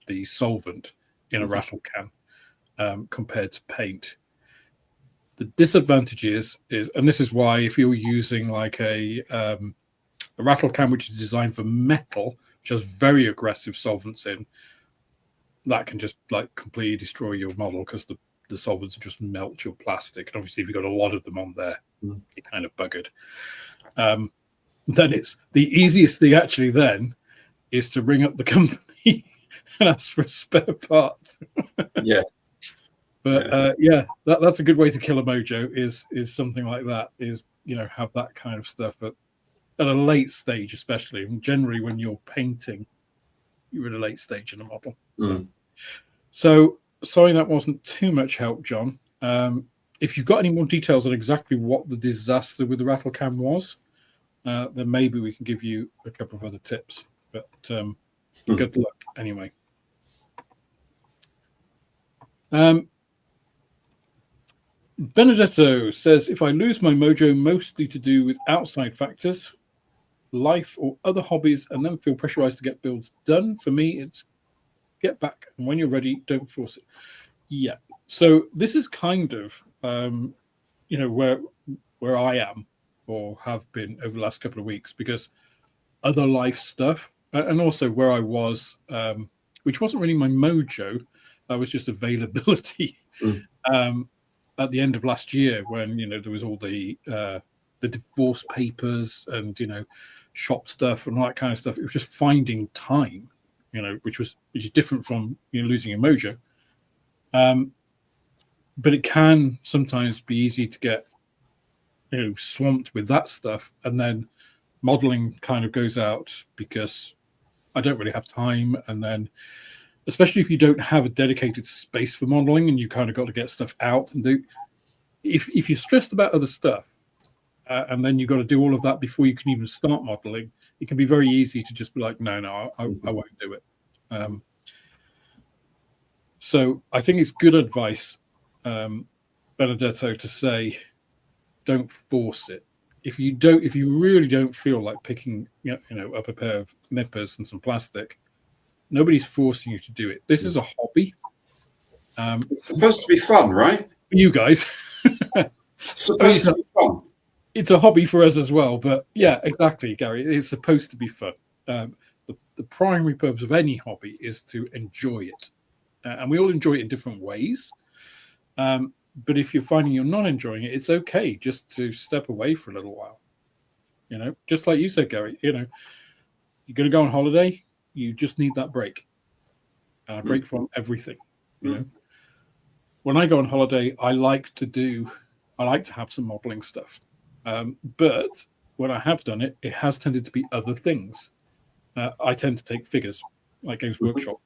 the solvent in a rattle can compared to paint. The disadvantage is, and this is why if you're using like a rattle can which is designed for metal, which has very aggressive solvents in, that can just like completely destroy your model, because the solvents just melt your plastic. And obviously, if you've got a lot of them on there, you're kind of buggered. Then it's the easiest thing actually then is to ring up the company and ask for a spare part. But that's a good way to kill a mojo, is something like that, is have that kind of stuff at a late stage, especially. And generally when you're painting, you're at a late stage in the model. So sorry that wasn't too much help, John. If you've got any more details on exactly what the disaster with the rattle can was, then maybe we can give you a couple of other tips. But good luck anyway. Benedetto says, if I lose my mojo mostly to do with outside factors, life or other hobbies and then feel pressurized to get builds done. For me, it's get back, and when you're ready, don't force it. Yeah. So this is kind of where I am or have been over the last couple of weeks, because other life stuff, and also where I was, which wasn't really my mojo, that was just availability. At the end of last year, when there was all the divorce papers and shop stuff and all that kind of stuff. It was just finding time, which is different from losing your mojo. But it can sometimes be easy to get swamped with that stuff, and then modeling kind of goes out because I don't really have time. And then especially if you don't have a dedicated space for modeling and you kind of got to get stuff out and do, if you're stressed about other stuff, and then you've got to do all of that before you can even start modeling, it can be very easy to just be like, no, I won't do it. So I think it's good advice, Benedetto, to say, don't force it. If you really don't feel like picking, up a pair of nippers and some plastic, nobody's forcing you to do it. This is a hobby. It's supposed to be fun, right? You guys. It's supposed to be fun. It's a hobby for us as well, but yeah, exactly, Gary. It's supposed to be fun. The primary purpose of any hobby is to enjoy it, and we all enjoy it in different ways. But if you're finding you're not enjoying it, it's okay just to step away for a little while. Just like you said, Gary. You're going to go on holiday. You just need that break, and a break from everything. When I go on holiday, I like to have some modeling stuff. But when I have done it, it has tended to be other things. I tend to take figures, like Games Workshop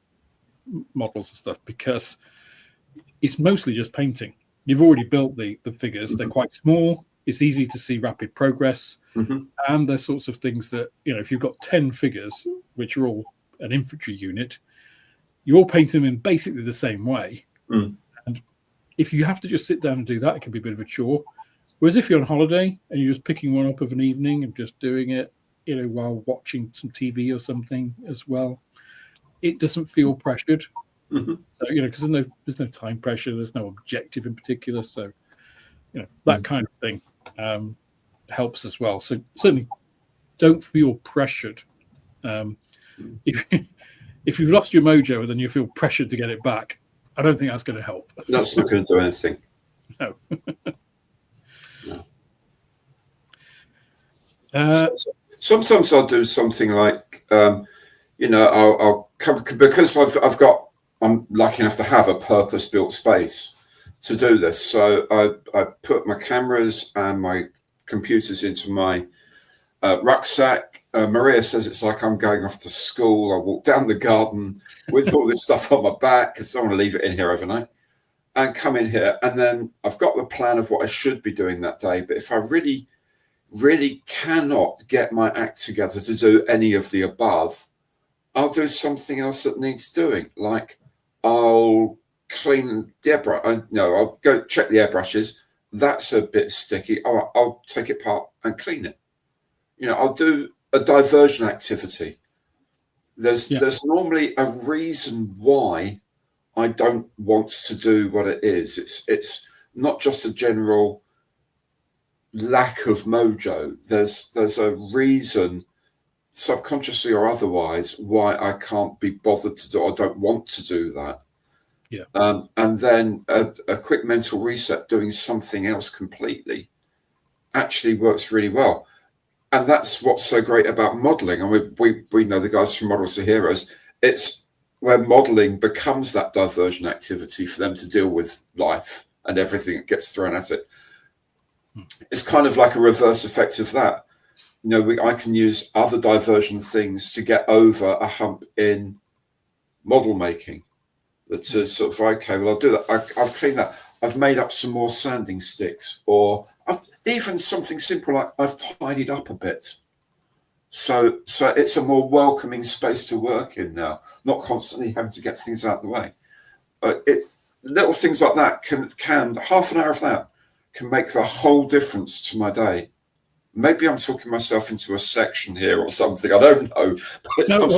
models and stuff, because it's mostly just painting. You've already built the figures. They're quite small. It's easy to see rapid progress. And they're sorts of things that, if you've got 10 figures, which are all an infantry unit, you all paint them in basically the same way. And if you have to just sit down and do that, it can be a bit of a chore. Whereas if you're on holiday and you're just picking one up of an evening and just doing it, while watching some TV or something as well, it doesn't feel pressured. So, because there's no time pressure, there's no objective in particular. So, that kind of thing helps as well. So certainly don't feel pressured. If you've lost your mojo and then you feel pressured to get it back, I don't think that's going to help. That's not going to do anything. No. Sometimes I'll do something like, I'll come, because I'm lucky enough to have a purpose-built space to do this. So I put my cameras and my computers into my rucksack. Maria says it's like I'm going off to school. I walk down the garden with all this stuff on my back because I don't want to leave it in here overnight, and come in here. And then I've got the plan of what I should be doing that day. But if I really cannot get my act together to do any of the above, I'll do something else that needs doing. Like I'll clean the airbrush. I'll go check the airbrushes. That's a bit sticky. I'll take it apart and clean it. I'll do a diversion activity. There's normally a reason why I don't want to do what it is. It's not just a general lack of mojo. There's a reason, subconsciously or otherwise, why I can't be bothered to do, or don't want to do that. And then a quick mental reset, doing something else completely, actually works really well. And that's what's so great about modeling. And we know the guys from Models to Heroes. It's where modeling becomes that diversion activity for them to deal with life and everything that gets thrown at it. It's kind of like a reverse effect of that. I can use other diversion things to get over a hump in model making. That's a sort of, okay, well, I'll do that. I've cleaned that. I've made up some more sanding sticks, or even something simple like I've tidied up a bit. So it's a more welcoming space to work in now, not constantly having to get things out of the way. Little things like that can half an hour of that can make the whole difference to my day. Maybe I'm talking myself into a section here or something. I don't know. It No,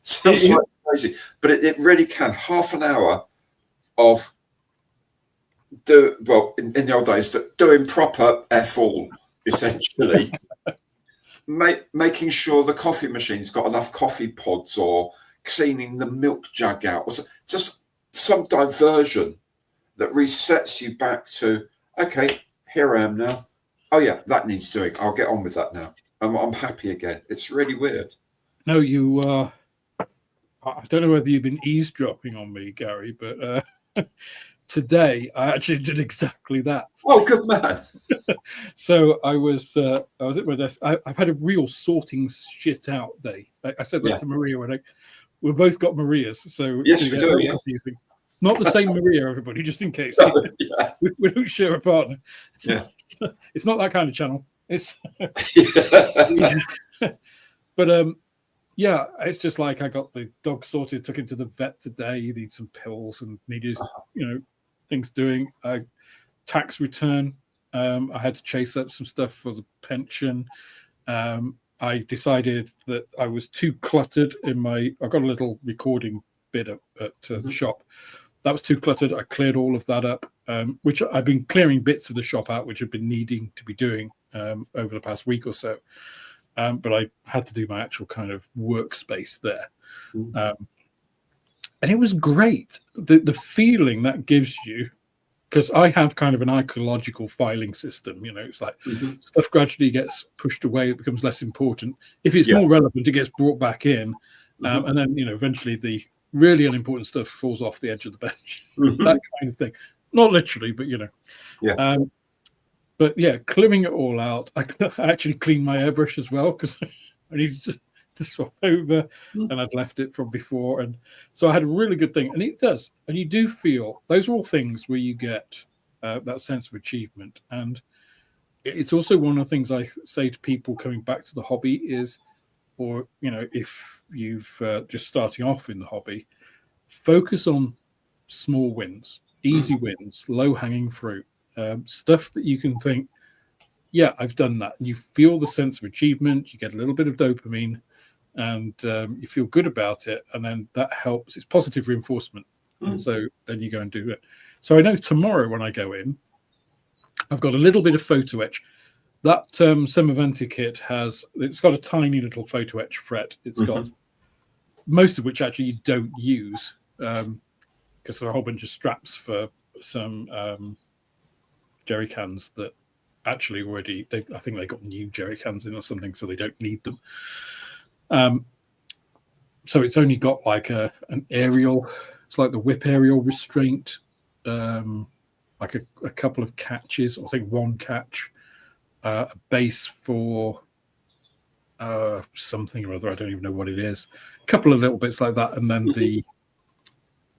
sounds like crazy, but it really can. Half an hour of in the old days, doing proper F all, essentially. Making sure the coffee machine's got enough coffee pods, or cleaning the milk jug out, or just some diversion that resets you back to, okay, here I am now. Oh yeah, that needs doing. I'll get on with that now. I'm happy again. It's really weird. No, you. I don't know whether you've been eavesdropping on me, Gary, but today I actually did exactly that. Oh, good man. So I was at my desk. I've had a real sorting shit out day. I said that to Maria when we both got Marias, so yes, we do. Yeah. Confusing. Not the same Maria, everybody, just in case. Yeah. We don't share a partner. Yeah, it's not that kind of channel. It's yeah. But yeah, it's just like I got the dog sorted, took him to the vet today. He needs some pills and needed, things doing. Tax return. I had to chase up some stuff for the pension. I decided that I was too cluttered in I've got a little recording bit at the shop. That was too cluttered. I cleared all of that up, which I've been clearing bits of the shop out, which have been needing to be doing over the past week or so. But I had to do my actual kind of workspace there. And it was great. The feeling that gives you, because I have kind of an ecological filing system, it's like stuff gradually gets pushed away, it becomes less important. If it's more relevant, it gets brought back in. And then, eventually the really unimportant stuff falls off the edge of the bench, that kind of thing. Not literally, but, but yeah, clearing it all out. I actually cleaned my airbrush as well because I needed to swap over and I'd left it from before. And so I had a really good thing. And it does. And you do feel, those are all things where you get that sense of achievement. And it's also one of the things I say to people coming back to the hobby is, or, if you've just starting off in the hobby, focus on small wins, easy wins, low hanging fruit, stuff that you can think, yeah, I've done that. And you feel the sense of achievement, you get a little bit of dopamine, and you feel good about it. And then that helps. It's positive reinforcement. And so then you go and do it. So I know tomorrow when I go in, I've got a little bit of photo etch. That Semaventi kit it's got a tiny little photo etch fret. It's got most of which actually you don't use because there are a whole bunch of straps for some jerry cans that actually already, I think they got new jerry cans in or something, so they don't need them. So it's only got like an aerial, it's like the whip aerial restraint, like a couple of catches, I think one catch, a base for something or other, I don't even know what it is, a couple of little bits like that, and then the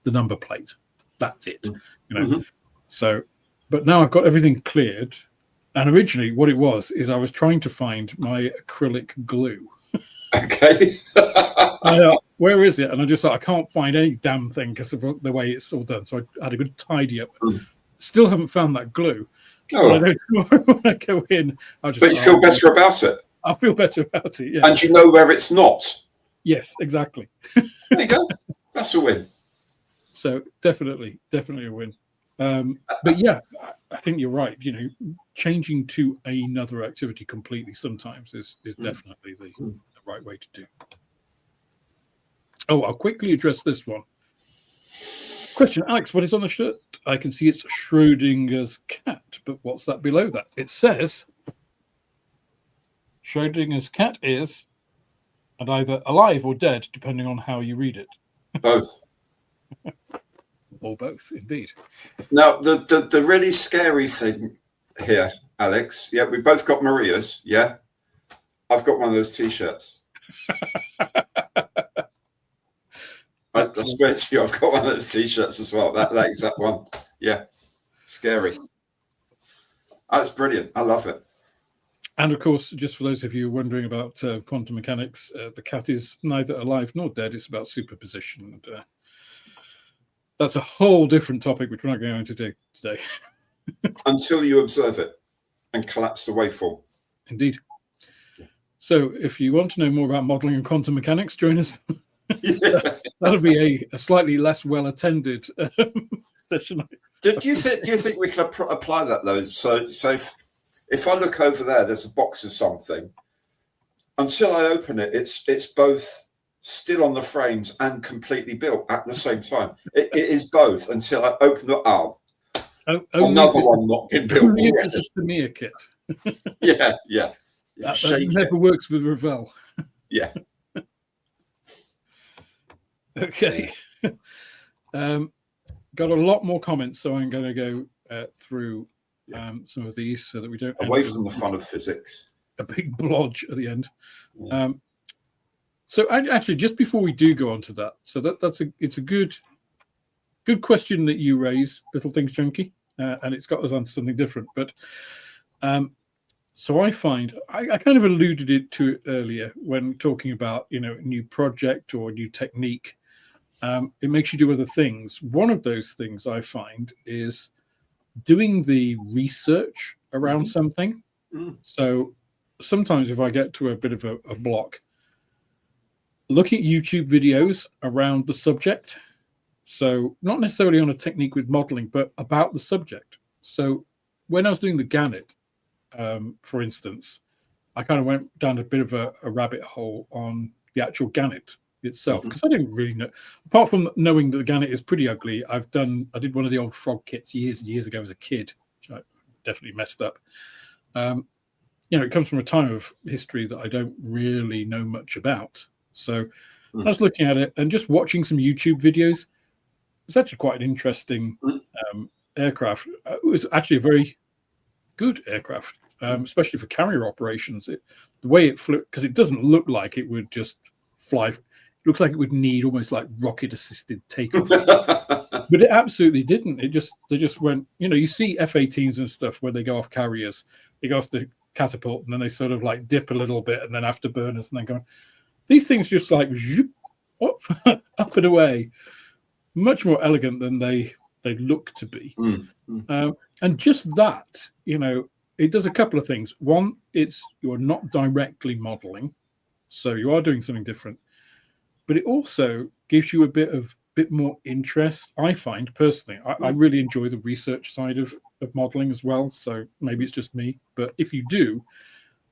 number plate. That's it. So, but now I've got everything cleared. And originally what it was is I was trying to find my acrylic glue. Okay. Where is it? And I just thought, I can't find any damn thing because of the way it's all done. So I had a good tidy up. Still haven't found that glue. Oh. When I go in, I'll just. But you feel better about it. I feel better about it, yeah. And you know where it's not. Yes, exactly. There you go. That's a win. So definitely a win. But yeah, I think you're right. Changing to another activity completely sometimes is definitely the right way to do. Oh, I'll quickly address this one. Question, Alex, what is on the shirt? I can see it's Schrodinger's cat, but what's that below that? It says Schrodinger's cat is either alive or dead, depending on how you read it. Both. Or both, indeed. Now, the really scary thing here, Alex, yeah, we both got Maria's, yeah? I've got one of those T-shirts. I swear to you, I've got one of those T-shirts as well, that exact one. Yeah, scary. That's brilliant. I love it. And of course, just for those of you wondering about quantum mechanics, the cat is neither alive nor dead. It's about superposition. And, that's a whole different topic, which we're not going to do today. Until you observe it and collapse the waveform. Indeed. So if you want to know more about modeling and quantum mechanics, join us. Yeah. That'll be a slightly less well attended session. Do you think we can apply that though? So if I look over there, there's a box of something. Until I open it, it's both still on the frames and completely built at the same time. It is both until I open the another one not been built. Only if it's a Premiere kit. Yeah. That never works with Ravel. Yeah. Okay. Got a lot more comments, so I'm going to go through some of these so that we don't away from the fun of physics. A big blodge at the end. Yeah. So actually, just before we do go on to that, so it's a good question that you raise, Little Things Junkie, and it's got us onto something different. But so I find I kind of alluded to it earlier when talking about a new project or a new technique. It makes you do other things. One of those things I find is doing the research around something. So sometimes if I get to a bit of a block, look at YouTube videos around the subject. So not necessarily on a technique with modeling, but about the subject. So when I was doing the Gannet, for instance, I kind of went down a bit of a rabbit hole on the actual Gannet itself, because I didn't really know, apart from knowing that the Gannet is pretty ugly. I did one of the old frog kits years and years ago as a kid, which I definitely messed up. It comes from a time of history that I don't really know much about. So I was looking at it and just watching some YouTube videos. It's actually quite an interesting aircraft. It was actually a very good aircraft, especially for carrier operations. The way it flew, because it doesn't look like it would just fly. It looks like it would need almost like rocket-assisted takeoff. But it absolutely didn't. They just went, you see F-18s and stuff where they go off carriers. They go off the catapult and then they sort of like dip a little bit and then afterburners and then go. These things just like zoop, up and away. Much more elegant than they look to be. And just that, it does a couple of things. One, you're not directly modeling, so you are doing something different. But it also gives you a bit more interest. I find personally, I really enjoy the research side of modeling as well. So maybe it's just me, but if you do,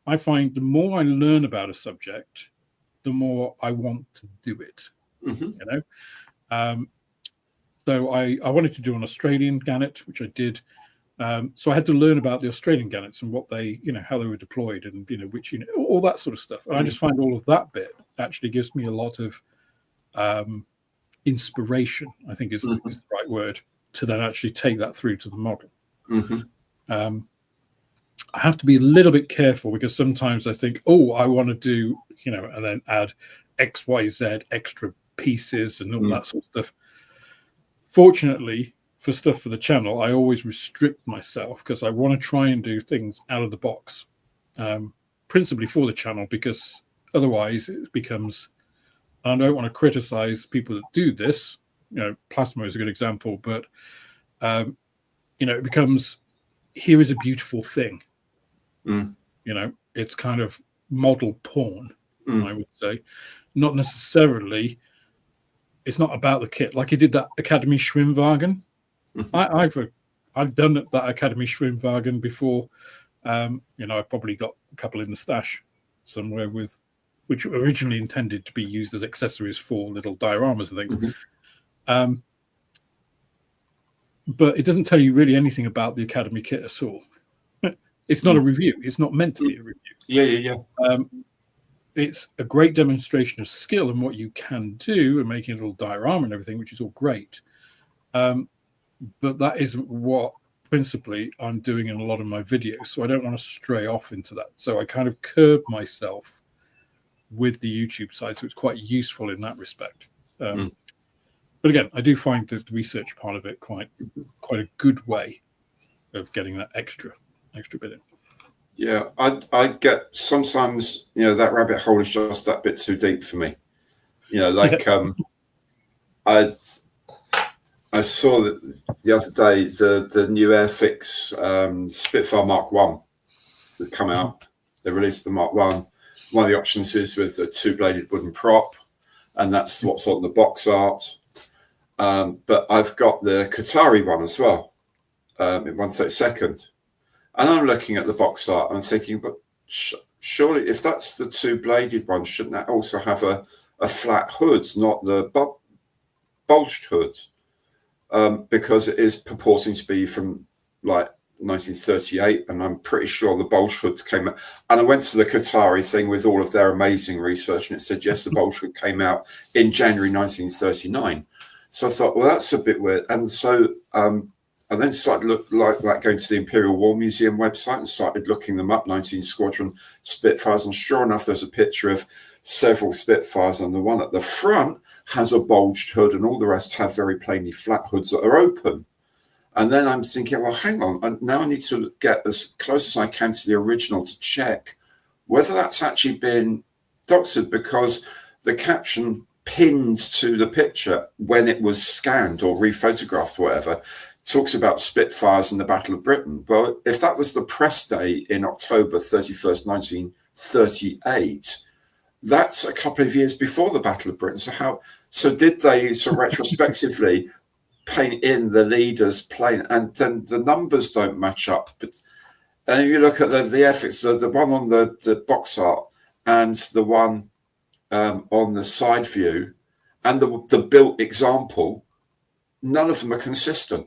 I find the more I learn about a subject, the more I want to do it. So I wanted to do an Australian Gannet, which I did. So I had to learn about the Australian Gannets and what they, how they were deployed and, which, all that sort of stuff. And I just find all of that bit actually gives me a lot of inspiration, I think is the right word, to then actually take that through to the model. I have to be a little bit careful because sometimes I think, I want to do, and then add X, Y, Z extra pieces and all that sort of stuff. Fortunately, for stuff for the channel, I always restrict myself because I want to try and do things out of the box, principally for the channel, because otherwise it becomes, I don't want to criticize people that do this. Plasmo is a good example, but, it becomes, here is a beautiful thing. It's kind of model porn, I would say. Not necessarily, it's not about the kit. Like he did that Academy Schwimmwagen. I've done that Academy Schwimmwagen before. I've probably got a couple in the stash somewhere which were originally intended to be used as accessories for little dioramas and things. But it doesn't tell you really anything about the Academy kit at all. It's not a review. It's not meant to be a review. Yeah. It's a great demonstration of skill and what you can do and making a little diorama and everything, which is all great. But that isn't what principally I'm doing in a lot of my videos. So I don't want to stray off into that. So I kind of curb myself with the YouTube side. So it's quite useful in that respect. But again, I do find the research part of it quite a good way of getting that extra bit in. Yeah, I get sometimes, that rabbit hole is just that bit too deep for me. I saw that the other day the new airfix Spitfire Mark 1 had come out. They released the Mark 1, One of the options is with a 2-bladed wooden prop, and that's what's on the box art. But I've got the Qatari one as well, in 1/32. And I'm looking at the box art and thinking, but surely if that's the 2-bladed one, shouldn't that also have a flat hood, not the bulged hood? Because it is purporting to be from like 1938, and I'm pretty sure the bulged hood came out. And I went to the Qatari thing with all of their amazing research, and it said, yes, the bulged hood came out in January 1939. So I thought, well, that's a bit weird. And so I then started going to the Imperial War Museum website and started looking them up, 19 Squadron Spitfires. And sure enough, there's a picture of several Spitfires, and the one at the front has a bulged hood, and all the rest have very plainly flat hoods that are open. And then I'm thinking, well, hang on, and now I need to get as close as I can to the original to check whether that's actually been doctored, because the caption pinned to the picture when it was scanned or rephotographed or whatever talks about Spitfires in the Battle of Britain. Well, if that was the press day in October 31st, 1938, that's a couple of years before the Battle of Britain. So did they sort of retrospectively paint in the leader's plane, and then the numbers don't match up? But and you look at the airfix, the one on the box art and the one on the side view and the built example, none of them are consistent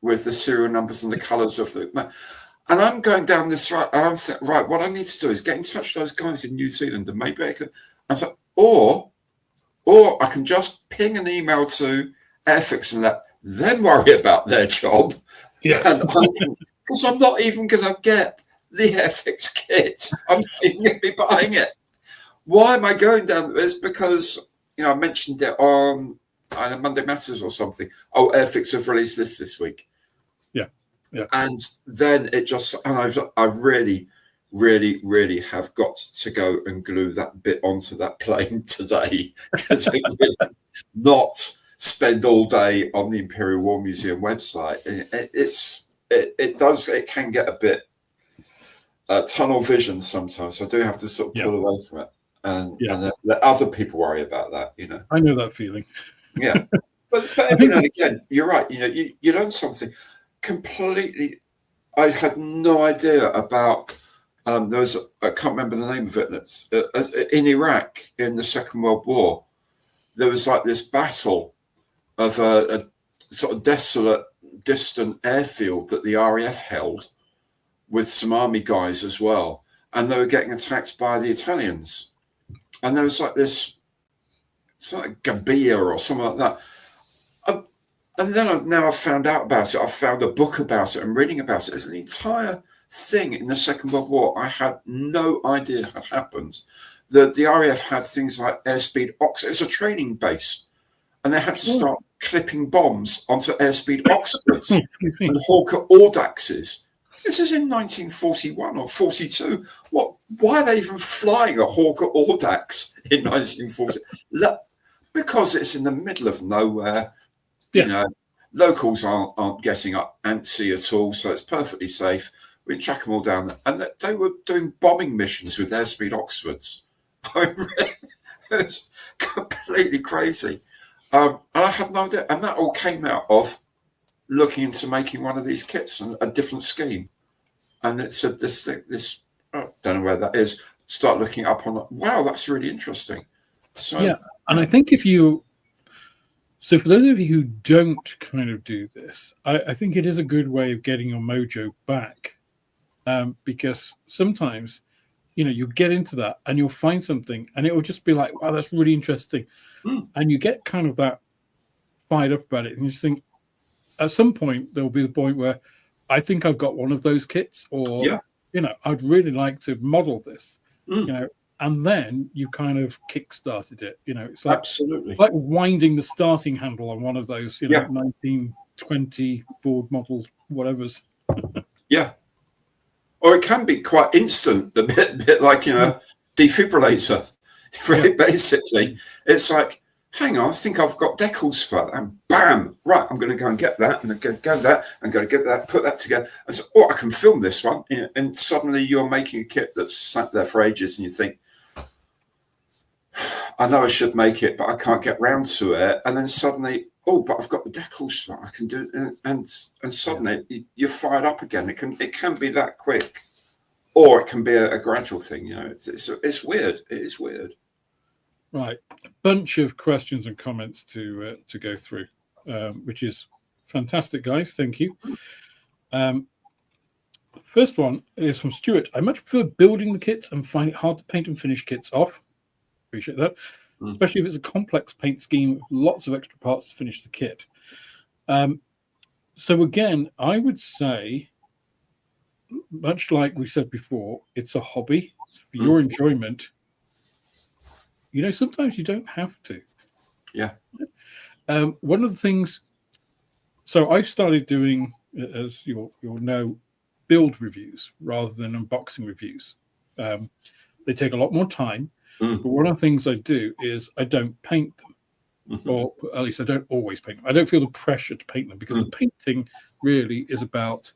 with the serial numbers and the colours of the. And I'm going down this right, and I'm thinking, right, what I need to do is get in touch with those guys in New Zealand, and maybe I could. I thought, or I can just ping an email to airfix and let them worry about their job. Yes. Because I'm not even going to get the airfix kit. I'm not even going to be buying it. Why am I going down this? Because, I mentioned it on Monday Matters or something. Oh, airfix have released this week. Yeah. And then it just, and I've really, really, really have got to go and glue that bit onto that plane today, because I really not spend all day on the Imperial War Museum website. It can get a bit tunnel vision sometimes. So I do have to sort of pull away from it and let other people worry about that. I know that feeling. Yeah, but every now and again, you're right. You learn something completely. I had no idea about. There was I can't remember the name of it. In Iraq in the Second World War, there was like this battle of a sort of desolate, distant airfield that the RAF held with some army guys as well, and they were getting attacked by the Italians. And there was like this, it's like Gambia or something like that. And then I've found out about it. I've found a book about it and reading about it. It's an entire thing in the Second World War I had no idea had happened. The RAF had things like airspeed Oxford. It was a training base, and they had to start clipping bombs onto airspeed Oxfords and Hawker Audaxes. This is in 1941 or 42. Why are they even flying a Hawker Audax in 1940? Because it's in the middle of nowhere. Locals aren't getting up antsy at all, so it's perfectly safe. We can track them all down. And they were doing bombing missions with airspeed Oxfords. It's completely crazy. And I had no idea. And that all came out of looking into making one of these kits and a different scheme. And it said this thing, I don't know where that is. Start looking up on it. Wow, that's really interesting. So and I think so for those of you who don't kind of do this, I think it is a good way of getting your mojo back, because sometimes, you get into that and you'll find something and it will just be like, wow, that's really interesting. And you get kind of that fired up about it. And you just think, at some point, there'll be the point where I think I've got one of those kits, or, I'd really like to model this, and then you kind of kick-started it. It's like, absolutely, like winding the starting handle on one of those, 1920 Ford models, whatever's. Yeah. Or it can be quite instant, a bit like, defibrillator. Basically, it's like, hang on, I think I've got decals for that. And bam, right, I'm going to go and get that. And I'm going to go that. I'm going to get that, put that together. And so, I can film this one. And suddenly you're making a kit that's sat there for ages and you think, I know I should make it, but I can't get round to it. And then suddenly, oh, but I've got the decals that I can do, and suddenly you're fired up again. It can be that quick, or it can be a gradual thing. You know, it's weird. It is weird. Right, a bunch of questions and comments to go through, which is fantastic, guys. Thank you. First one is from Stuart. I much prefer building the kits and find it hard to paint and finish kits off. Appreciate that, especially if it's a complex paint scheme with lots of extra parts to finish the kit. So again, I would say, much like we said before, it's a hobby. It's for your enjoyment. You know, sometimes you don't have to. Yeah. One of the things, so I've started doing, as you'll know, build reviews rather than unboxing reviews. They take a lot more time, but one of the things I do is I don't paint them, or at least I don't always paint them. I don't feel the pressure to paint them because the painting really is about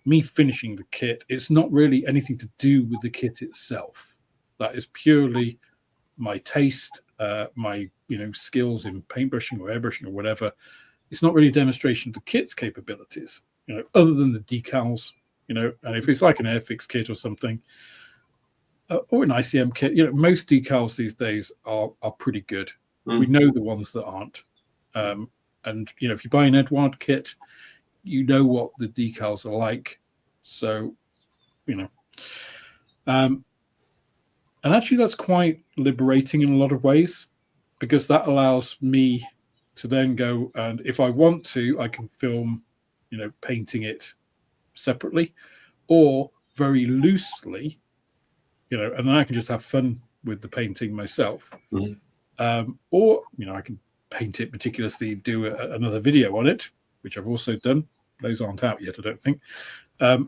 me finishing the kit. It's not really anything to do with the kit itself. That is purely my taste, my skills in paintbrushing or airbrushing or whatever. It's not really a demonstration of the kit's capabilities, other than the decals, and if it's like an airfix kit or something, or an ICM kit, most decals these days are pretty good. We know the ones that aren't. And if you buy an Edward kit, you know what the decals are like. So, and actually that's quite liberating in a lot of ways, because that allows me to then go, and if I want to, I can film, painting it separately or very loosely, and then I can just have fun with the painting myself. Or, I can paint it meticulously, do another video on it, which I've also done. Those aren't out yet, I don't think. But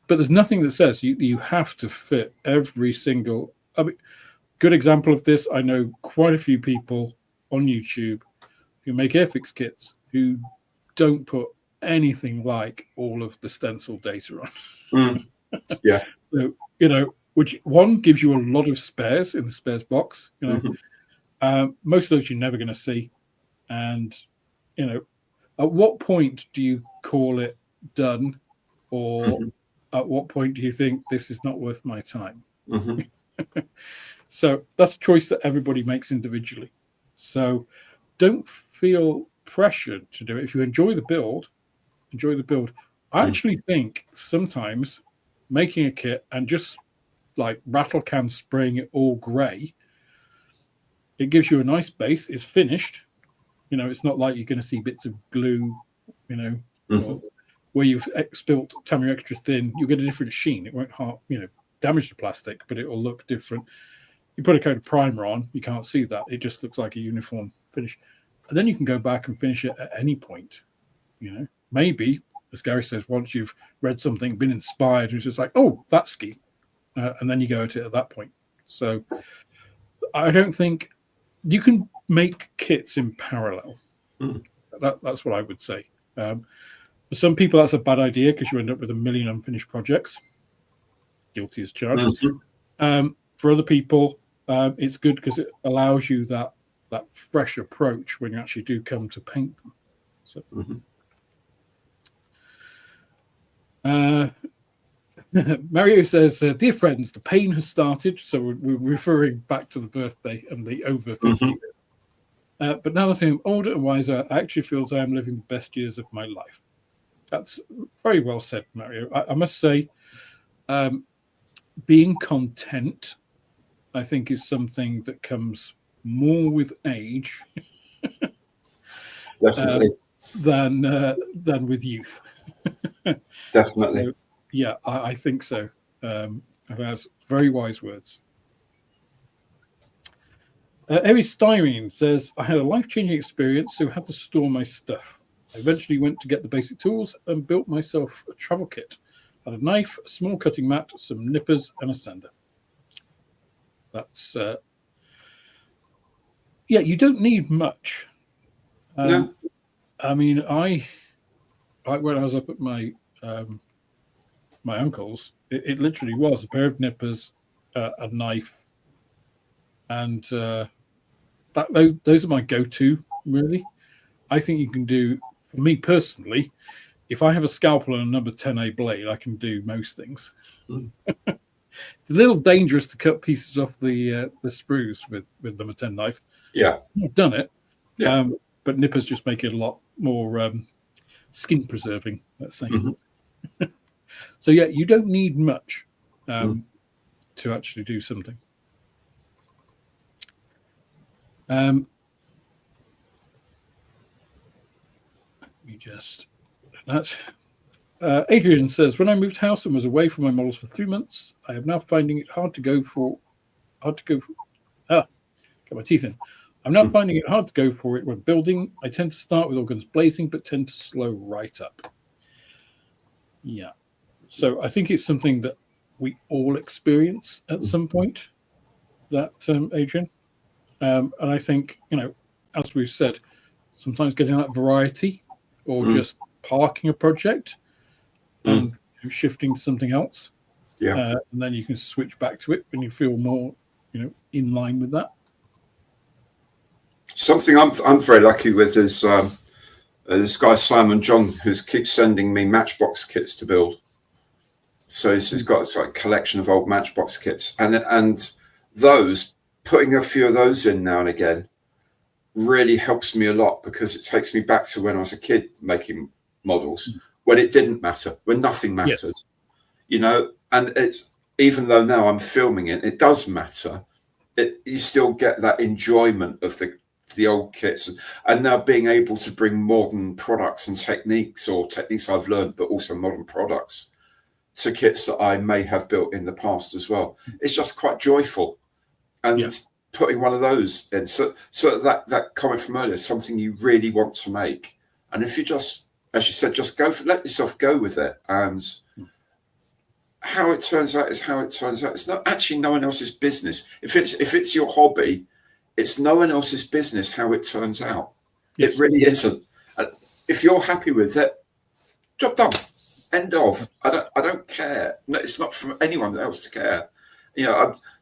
there's nothing that says you have to fit every single. Good example of this, I know quite a few people on YouTube who make airfix kits who don't put anything like all of the stencil data on. Yeah. So, which one gives you a lot of spares in the spares box. Most of those you're never going to see. And, at what point do you call it done? Or at what point do you think this is not worth my time? So that's a choice that everybody makes individually. So don't feel pressured to do it. If you enjoy the build, enjoy the build. I actually think sometimes making a kit and just like rattle can spraying it all grey, it gives you a nice base. It's finished. It's not like you're going to see bits of glue, or where you've spilt Tammy extra thin. You'll get a different sheen. It won't damage the plastic, but it will look different. You put a coat of primer on, you can't see that. It just looks like a uniform finish. And then you can go back and finish it at any point. Maybe, as Gary says, once you've read something, been inspired, it's just like, oh, that scheme. And then you go at it at that point. So I don't think you can make kits in parallel. That's what I would say. For some people, that's a bad idea because you end up with a million unfinished projects. Guilty as charged. For other people, it's good because it allows you that fresh approach when you actually do come to paint them. So, Mario says, dear friends, the pain has started. So we're referring back to the birthday and the over 50. But now that I'm older and wiser, I actually feel that I'm living the best years of my life. That's very well said, Mario. I must say, being content, I think, is something that comes more with age Definitely. than with youth. Definitely. So, yeah, I think so. That's very wise words. Aries Styrene says, I had a life-changing experience, so had to store my stuff. I eventually went to get the basic tools and built myself a travel kit. I had a knife, a small cutting mat, some nippers, and a sander. That's you don't need much. No. I mean, I when I was up at my my uncle's, it literally was a pair of nippers, a knife, and those are my go-to, really. I think you can do, for me personally, if I have a scalpel and a number 10A blade, I can do most things. Mm. It's a little dangerous to cut pieces off the sprues with number 10 knife. Yeah. I've done it. Yeah. But nippers just make it a lot more skin preserving, let's say. Mm-hmm. So yeah, you don't need much to actually do something. Let me just that. Adrian says, when I moved house and was away from my models for 3 months, I am now finding it hard to go for. Get my teeth in. I'm now finding it hard to go for it when building. I tend to start with all guns blazing, but tend to slow right up. Yeah. So I think it's something that we all experience at some point, that, Adrian. And I think, as we've said, sometimes getting that variety or just parking a project and shifting to something else. Yeah. And then you can switch back to it when you feel more, in line with that. Something I'm very lucky with is this guy Simon John, who keeps sending me Matchbox kits to build. So he's got a collection of old Matchbox kits, and those, putting a few of those in now and again really helps me a lot, because it takes me back to when I was a kid making models, when it didn't matter, when nothing mattered, and it's, even though now I'm filming it, it does matter. You still get that enjoyment of the old kits, and now being able to bring modern products and techniques, or techniques I've learned, but also modern products, to kits that I may have built in the past as well. It's just quite joyful. And putting one of those in, so that comment from earlier, something you really want to make, and if you just, as you said, just let yourself go with it, and how it turns out is how it turns out. It's not actually no one else's business. If it's your hobby, it's no one else's business how it turns out. Yes. It really isn't. If you're happy with it, job done. End of. I don't care. No, it's not from anyone else to care.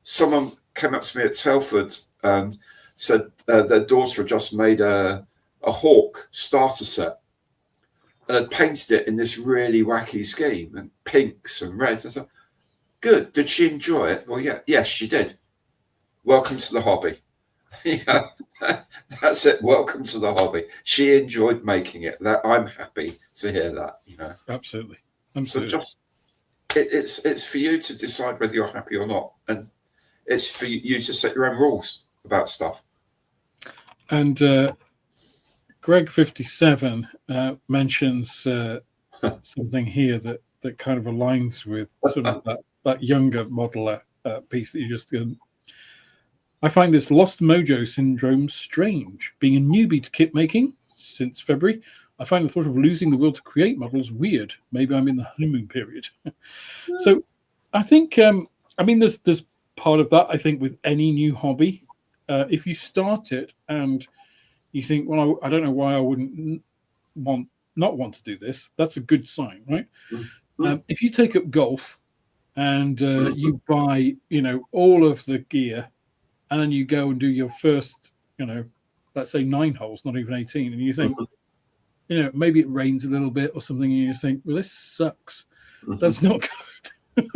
Someone came up to me at Telford and said their daughter had just made a hawk starter set and had painted it in this really wacky scheme, and pinks and reds. I said, good. Did she enjoy it? Well, yeah. Yes, she did. Welcome to the hobby. Yeah, that's it. Welcome to the hobby. She enjoyed making it. That I'm happy to hear that. Absolutely. So just it's for you to decide whether you're happy or not, and it's for you to set your own rules about stuff. And Greg57 mentions something here that kind of aligns with some of that younger modeler piece that you just did. I find this lost mojo syndrome strange. Being a newbie to kit making since February, I find the thought of losing the will to create models weird. Maybe I'm in the honeymoon period. So I think, there's part of that, I think, with any new hobby. If you start it and you think, well, I don't know why I wouldn't not want to do this, that's a good sign, right? If you take up golf and you buy, all of the gear, and then you go and do your first, let's say 9 holes, not even 18, and you think, maybe it rains a little bit or something, and you just think, well, this sucks. That's not good.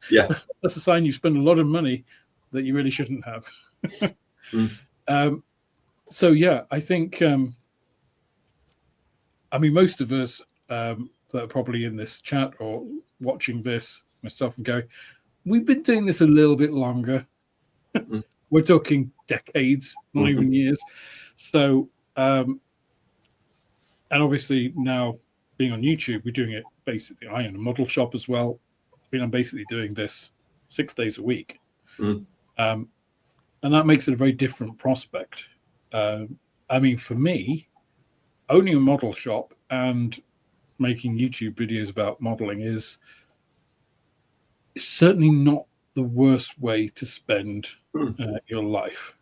Yeah. That's a sign you spend a lot of money that you really shouldn't have. So, yeah, I think, most of us that are probably in this chat or watching this, myself and Gary, we've been doing this a little bit longer. We're talking decades, not even years. So, and obviously now being on YouTube, we're doing it basically. I own a model shop as well. I'm basically doing this 6 days a week. And that makes it a very different prospect. For me, owning a model shop and making YouTube videos about modeling is certainly not the worst way to spend your life.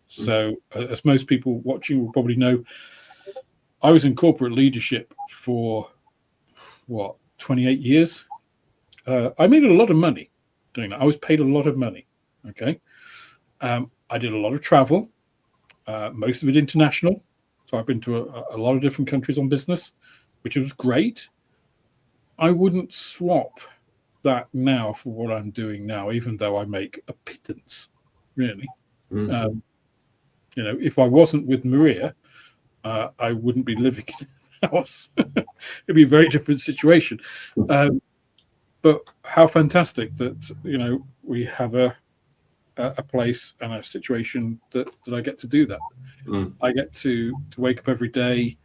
So, as most people watching will probably know, I was in corporate leadership for 28 years. I made a lot of money doing that. I was paid a lot of money. Okay. I did a lot of travel. most of it international. So I've been to a lot of different countries on business, which was great. I wouldn't swap that now for what I'm doing now, even though I make a pittance, really. Mm-hmm. If I wasn't with Maria, I wouldn't be living in this house. It'd be a very different situation. But how fantastic that, we have a place and a situation that I get to do that. I get to wake up every day,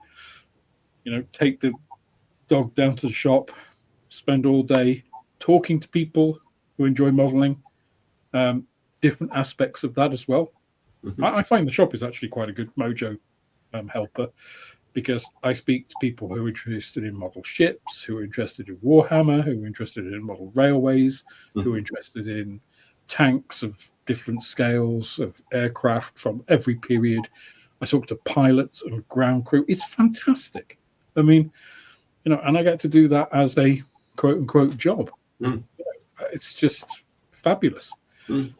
take the dog down to the shop, spend all day talking to people who enjoy modeling, different aspects of that as well. Mm-hmm. I find the shop is actually quite a good Mojo helper, because I speak to people who are interested in model ships, who are interested in Warhammer, who are interested in model railways, who are interested in tanks of different scales, of aircraft from every period. I talk to pilots and ground crew. It's fantastic. I mean, and I get to do that as a quote unquote job. It's just fabulous.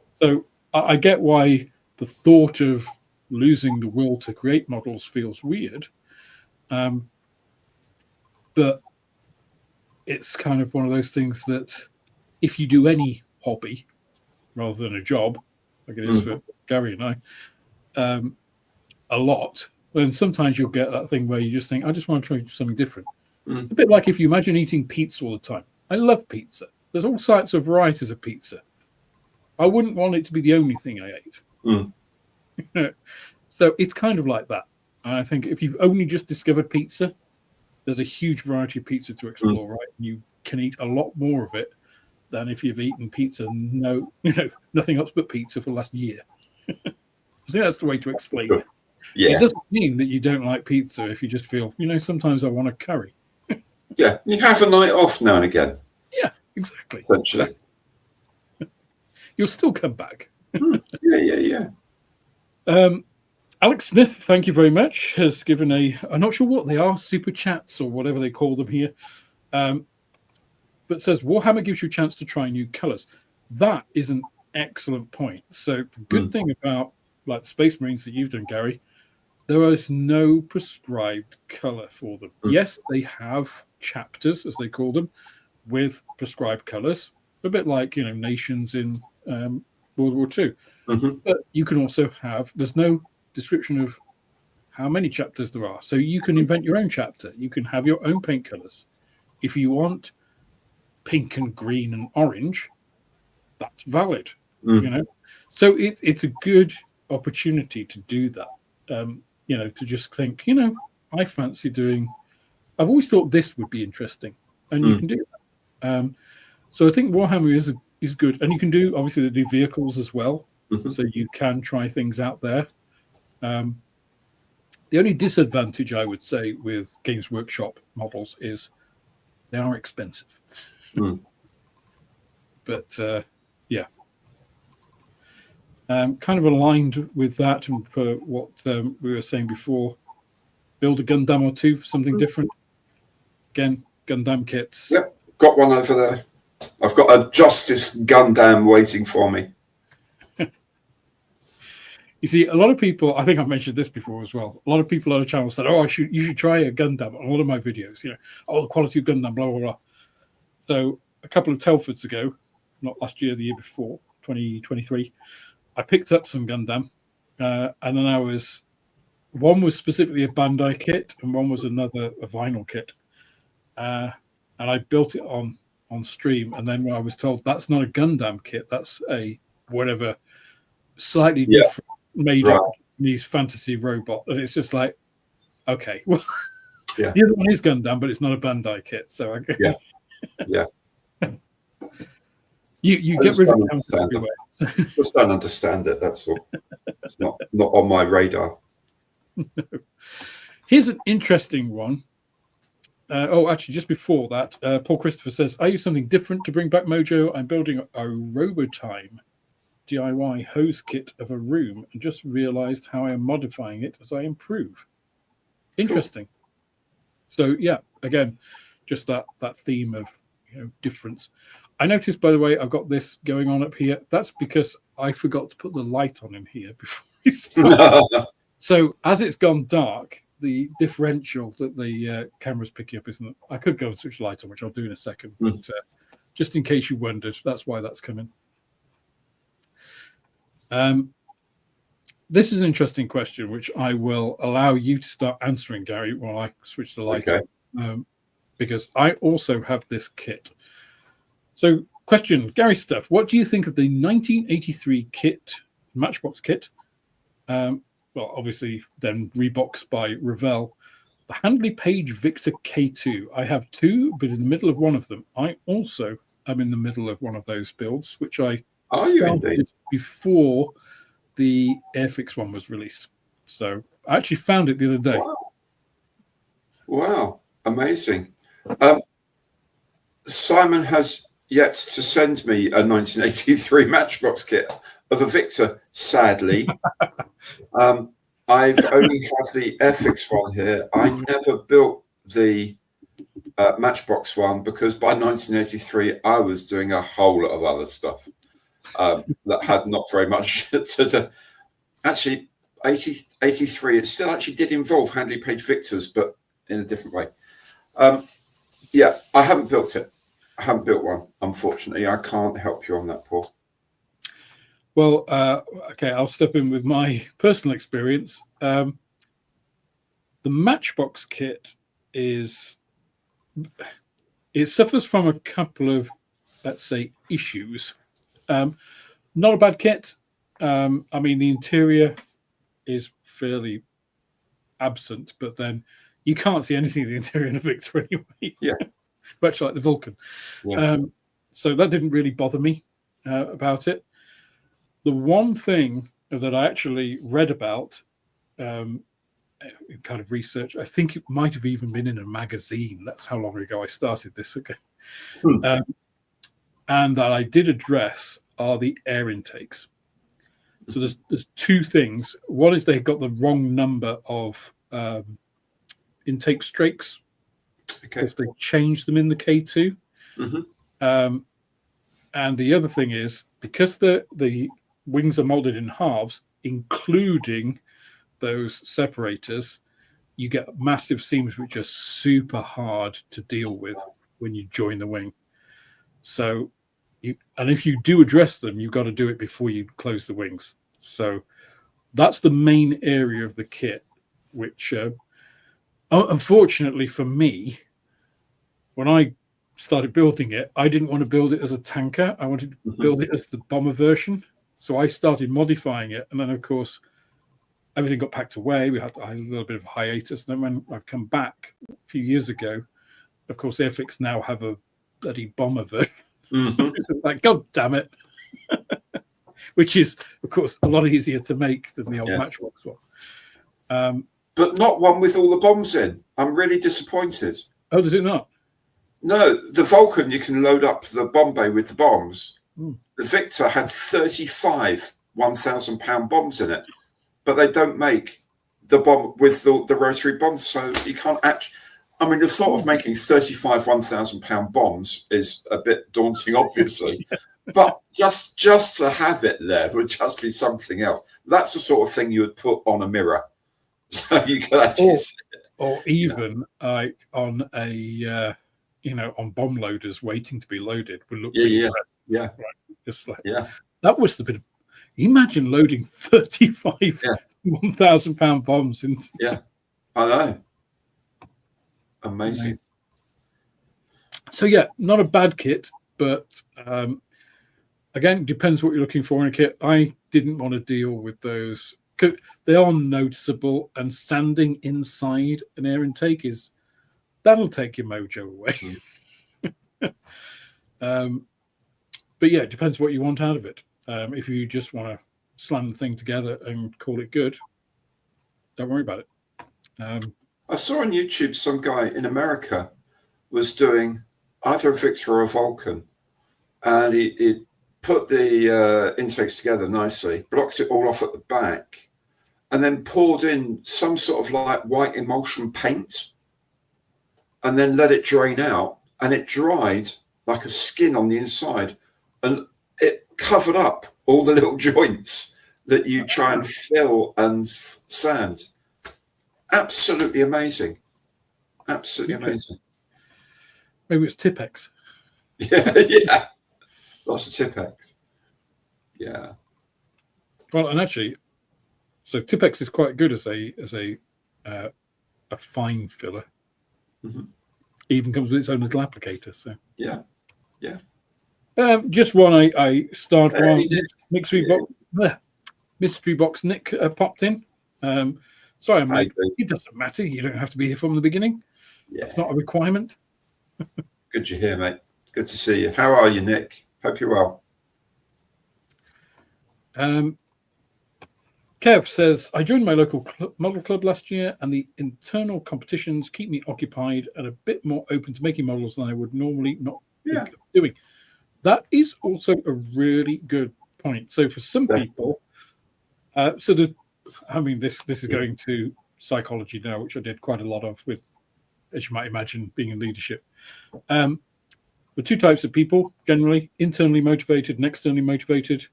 So I get why the thought of losing the will to create models feels weird. But it's kind of one of those things that if you do any hobby rather than a job, like it is for Gary and I, a lot, then sometimes you'll get that thing where you just think, I just want to try something different. A bit like if you imagine eating pizza all the time. I love pizza. There's all sorts of varieties of pizza. I wouldn't want it to be the only thing I ate. So it's kind of like that. And I think if you've only just discovered pizza, there's a huge variety of pizza to explore, right? And you can eat a lot more of it than if you've eaten pizza, nothing else but pizza for the last year. I think that's the way to explain it. Yeah. It doesn't mean that you don't like pizza if you just feel, sometimes I want a curry. Yeah, you have a night off now and again. Yeah, exactly. Essentially. You'll still come back. Yeah. Alex Smith, thank you very much, has given I'm not sure what they are, super chats or whatever they call them here, but says Warhammer gives you a chance to try new colors. That is an excellent point. So the good thing about like the Space Marines that you've done, Gary, there is no prescribed color for them. Yes, they have chapters, as they call them, with prescribed colors, a bit like nations in World War II. But you can also there's no description of how many chapters there are, so you can invent your own chapter. You can have your own paint colors. If you want pink and green and orange, that's valid. So it's a good opportunity to do that. To just think, I fancy doing. I've always thought this would be interesting, and you can do that. So I think Warhammer is good, and you can do, obviously they do vehicles as well, so you can try things out there. The only disadvantage I would say with Games Workshop models is they are expensive. But kind of aligned with that, and for what we were saying before, build a Gundam or two for something different. Again, Gundam kits. Yep, got one over there. I've got a Justice Gundam waiting for me. You see, a lot of people, I think I've mentioned this before as well, a lot of people on the channel said, you should try a Gundam on a lot of my videos, the quality of Gundam, blah, blah, blah. So a couple of Telfords ago, not last year, the year before, 2023, I picked up some Gundam, and then one was specifically a Bandai kit, and one was a vinyl kit. And I built it on stream, and then when I was told that's not a Gundam kit, that's a whatever, slightly different, made up Japanese fantasy robot, and it's just like, okay, well, the other one is Gundam, but it's not a Bandai kit, so I guess. You get rid of it everywhere. Just don't understand it. That's all. It's not on my radar. Here's an interesting one. Actually, just before that, Paul Christopher says, I use something different to bring back Mojo. I'm building a Robotime DIY hose kit of a room and just realized how I am modifying it as I improve. Interesting. Cool. So, again, just that theme of difference. I noticed, by the way, I've got this going on up here. That's because I forgot to put the light on in here before we started. So as it's gone dark, the differential that the camera's picking up isn't. I could go and switch the light on, which I'll do in a second. But just in case you wondered, that's why that's coming. This is an interesting question, which I will allow you to start answering, Gary, while I switch the light on, because I also have this kit. So, question, Gary Stuff, what do you think of the 1983 kit, Matchbox kit? Well, obviously, then reboxed by Revell, the Handley Page Victor K2. I have two, but in the middle of one of them. I also am in the middle of one of those builds, which I started before the Airfix one was released. So I actually found it the other day. Wow. Amazing. Simon has yet to send me a 1983 Matchbox kit of a Victor, sadly. I've only have the Airfix one here. I never built the Matchbox one because by 1983 I was doing a whole lot of other stuff that had not very much to do. Actually, 83, it still actually did involve Handley Page Victors, but in a different way. Yeah, I haven't built it. I haven't built one, unfortunately. I can't help you on that, Paul. Well, okay, I'll step in with my personal experience. The Matchbox kit it suffers from a couple of, let's say, issues. Not a bad kit. I mean, the interior is fairly absent, but then you can't see anything in the interior in a Victor anyway. Yeah. Much like the Vulcan. Yeah. So that didn't really bother me about it. The one thing that I actually read about in kind of research, I think it might have even been in a magazine. That's how long ago I started this again. And that I did address are the air intakes. So there's two things. One is they got the wrong number of intake strakes because they changed them in the K2. And the other thing is because the wings are molded in halves, including those separators, you get massive seams which are super hard to deal with when you join the wing. So, and if you do address them, you've got to do it before you close the wings. So that's the main area of the kit, which unfortunately for me, when I started building it, I didn't want to build it as a tanker. I wanted to build it as the bomber version. So I started modifying it. And then, of course, everything got packed away. I had a little bit of a hiatus. And then when I've come back a few years ago, of course, Airfix now have a bloody bomber version. It's like, God damn it. Which is, of course, a lot easier to make than the old Matchbox one. But not one with all the bombs in. I'm really disappointed. Oh, does it not? No, the Vulcan, you can load up the bomb bay with the bombs. The Victor had 35 1,000-pound bombs in it, but they don't make the bomb with the rotary bombs, so you can't actually. I mean, the thought of making 35 1,000-pound bombs is a bit daunting, obviously, but just to have it there would just be something else. That's the sort of thing you would put on a mirror, so you could actually see it. Or even like on a. On bomb loaders waiting to be loaded would look right. Just like that was the bit of, imagine loading 35 1,000-pound bombs in. I know. Amazing. So not a bad kit, but again, depends what you're looking for in a kit. I didn't want to deal with those because they are noticeable, and sanding inside an air intake that'll take your mojo away. But it depends what you want out of it. If you just want to slam the thing together and call it good, don't worry about it. I saw on YouTube some guy in America was doing either a Victor or a Vulcan, and he put the intakes together nicely, blocked it all off at the back, and then poured in some sort of like white emulsion paint, and then let it drain out, and it dried like a skin on the inside, and it covered up all the little joints that you try and fill and sand. Absolutely amazing. Absolutely amazing. Maybe it's Tipex. Yeah. Lots of Tipex. Yeah. Well, and actually, so Tipex is quite good as a fine filler. Mm-hmm. Even comes with its own little applicator. So yeah. Just one I started one. Mystery box Nick popped in. Sorry, I'm late. It doesn't matter. You don't have to be here from the beginning. Yeah. That's not a requirement. Good you're here, mate. Good to see you. How are you, Nick? Hope you're well. Kev says, I joined my local model club last year, and the internal competitions keep me occupied and a bit more open to making models than I would normally not be doing. That is also a really good point. So for some people, this is going to psychology now, which I did quite a lot of with, as you might imagine, being in leadership. The two types of people, generally, internally motivated and externally motivated.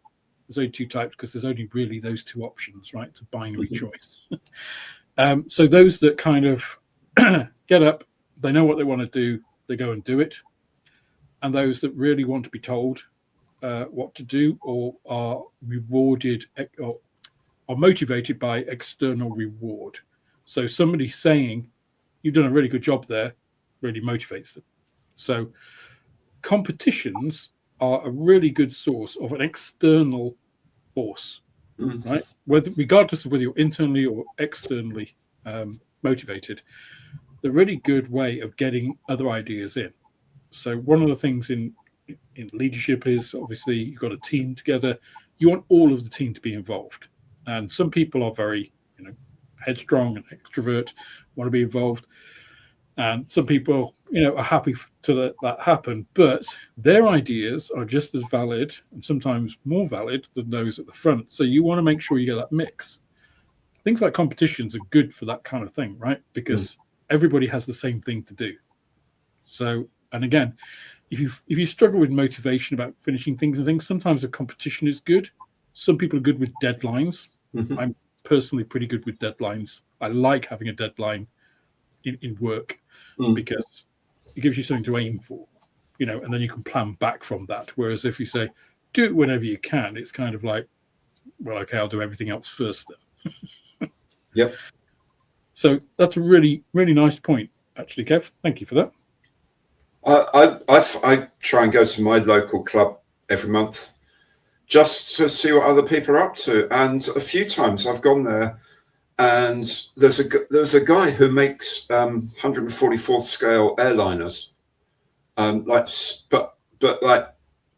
There's only two types because there's only really those two options, right? It's a binary choice. So those that kind of get up, they know what they want to do, they go and do it. And those that really want to be told what to do or are rewarded or are motivated by external reward. So somebody saying, you've done a really good job there, really motivates them. So competitions are a really good source of an external force, right? Regardless of whether you're internally or externally motivated, they're a really good way of getting other ideas in. So one of the things in leadership is obviously you've got a team together. You want all of the team to be involved. And some people are very, headstrong and extrovert, want to be involved. And some people, are happy to let that happen. But their ideas are just as valid and sometimes more valid than those at the front. So you want to make sure you get that mix. Things like competitions are good for that kind of thing, right? Because everybody has the same thing to do. So, and again, if you struggle with motivation about finishing things and things, sometimes a competition is good. Some people are good with deadlines. I'm personally pretty good with deadlines. I like having a deadline in work because it gives you something to aim for, and then you can plan back from that. Whereas if you say, do it whenever you can, it's kind of like, well, okay, I'll do everything else first then. Yep. So that's a really, really nice point, actually, Kev. Thank you for that. I try and go to my local club every month just to see what other people are up to. And a few times I've gone there and there's a guy who makes 144th scale airliners, but like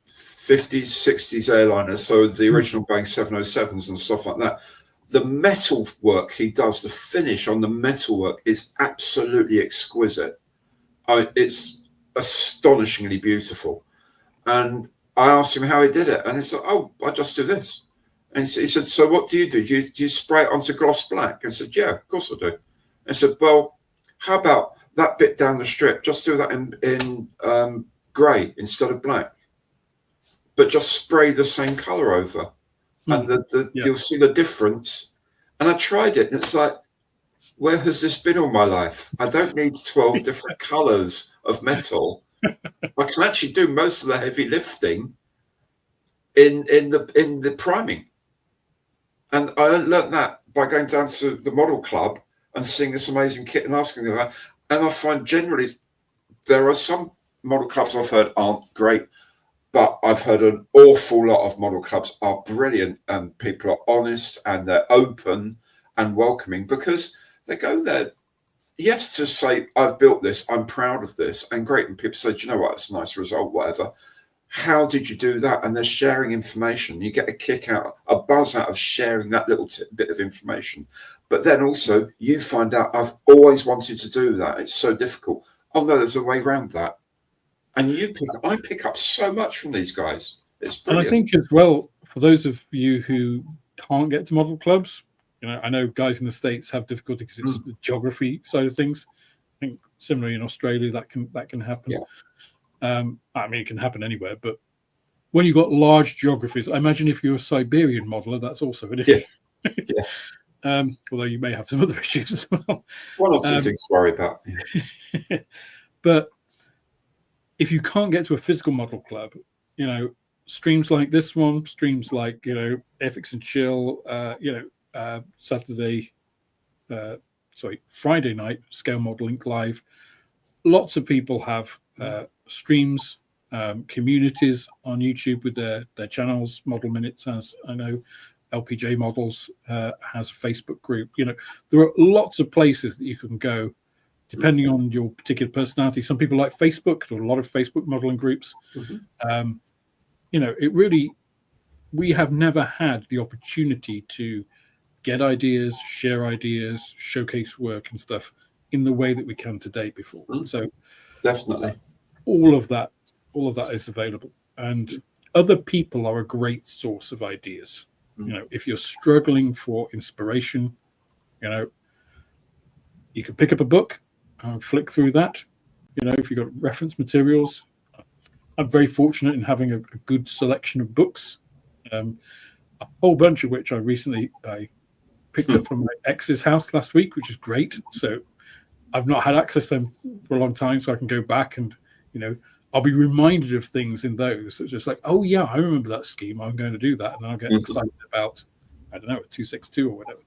50s, 60s airliners. So the original Boeing 707s and stuff like that. The metal work he does, the finish on the metal work is absolutely exquisite. It's astonishingly beautiful. And I asked him how he did it, and he said, "Oh, I just do this." And he said, "So what do? Do you spray it onto gloss black?" I said, "Yeah, of course I do." I said, "Well, how about that bit down the strip? Just do that in grey instead of black, but just spray the same colour over, and you'll see the difference." And I tried it, and it's like, where has this been all my life? I don't need 12 different colours of metal. I can actually do most of the heavy lifting in the priming. And I learned that by going down to the model club and seeing this amazing kit and asking them that. And I find generally there are some model clubs I've heard aren't great, but I've heard an awful lot of model clubs are brilliant, and people are honest and they're open and welcoming because they go there, yes, to say, I've built this, I'm proud of this, and great. And people say, do you know what, it's a nice result, whatever. How did you do that? And they're sharing information. You get a kick out, a buzz out of sharing that little bit of information. But then also you find out, I've always wanted to do that. It's so difficult. Oh no, there's a way around that. And I pick up so much from these guys. It's brilliant. And I think as well, for those of you who can't get to model clubs, I know guys in the States have difficulty because it's the geography side of things. I think similarly in Australia that can happen. Yeah. I mean, it can happen anywhere, but when you've got large geographies, I imagine if you're a Siberian modeler, that's also an issue. Yeah. Although you may have some other issues as well. One or two things to worry about. Yeah. But if you can't get to a physical model club, streams like this one, streams like, airfix and chill, Friday night scale modeling live. Lots of people have streams, communities on YouTube with their channels. Model Minutes, as I know, LPJ Models has a Facebook group. There are lots of places that you can go depending on your particular personality. Some people like Facebook. There are a lot of Facebook modeling groups. We have never had the opportunity to get ideas, share ideas, showcase work and stuff in the way that we can today before. So definitely all of that is available, and other people are a great source of ideas. If you're struggling for inspiration, you can pick up a book and flick through that. If you've got reference materials, I'm very fortunate in having a good selection of books, a whole bunch of which I picked up from my ex's house last week, which is great. So I've not had access to them for a long time, so I can go back and, I'll be reminded of things in those. It's just like, oh yeah, I remember that scheme. I'm going to do that. And then I'll get excited about, I don't know, a 262 or whatever.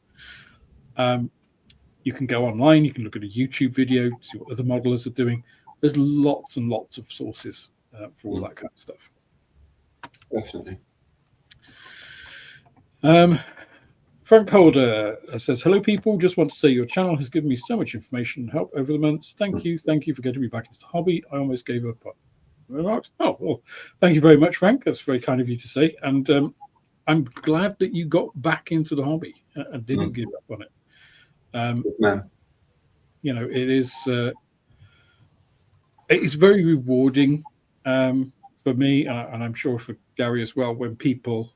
You can go online. You can look at a YouTube video, see what other modelers are doing. There's lots and lots of sources for all that kind of stuff. Definitely. Frank Holder says, hello, people. Just want to say your channel has given me so much information and help over the months. Thank you. Thank you for getting me back into the hobby. I almost gave up on remarks. Oh, well, thank you very much, Frank. That's very kind of you to say. And I'm glad that you got back into the hobby and didn't give up on it. It's very rewarding for me, and I'm sure for Gary as well, when people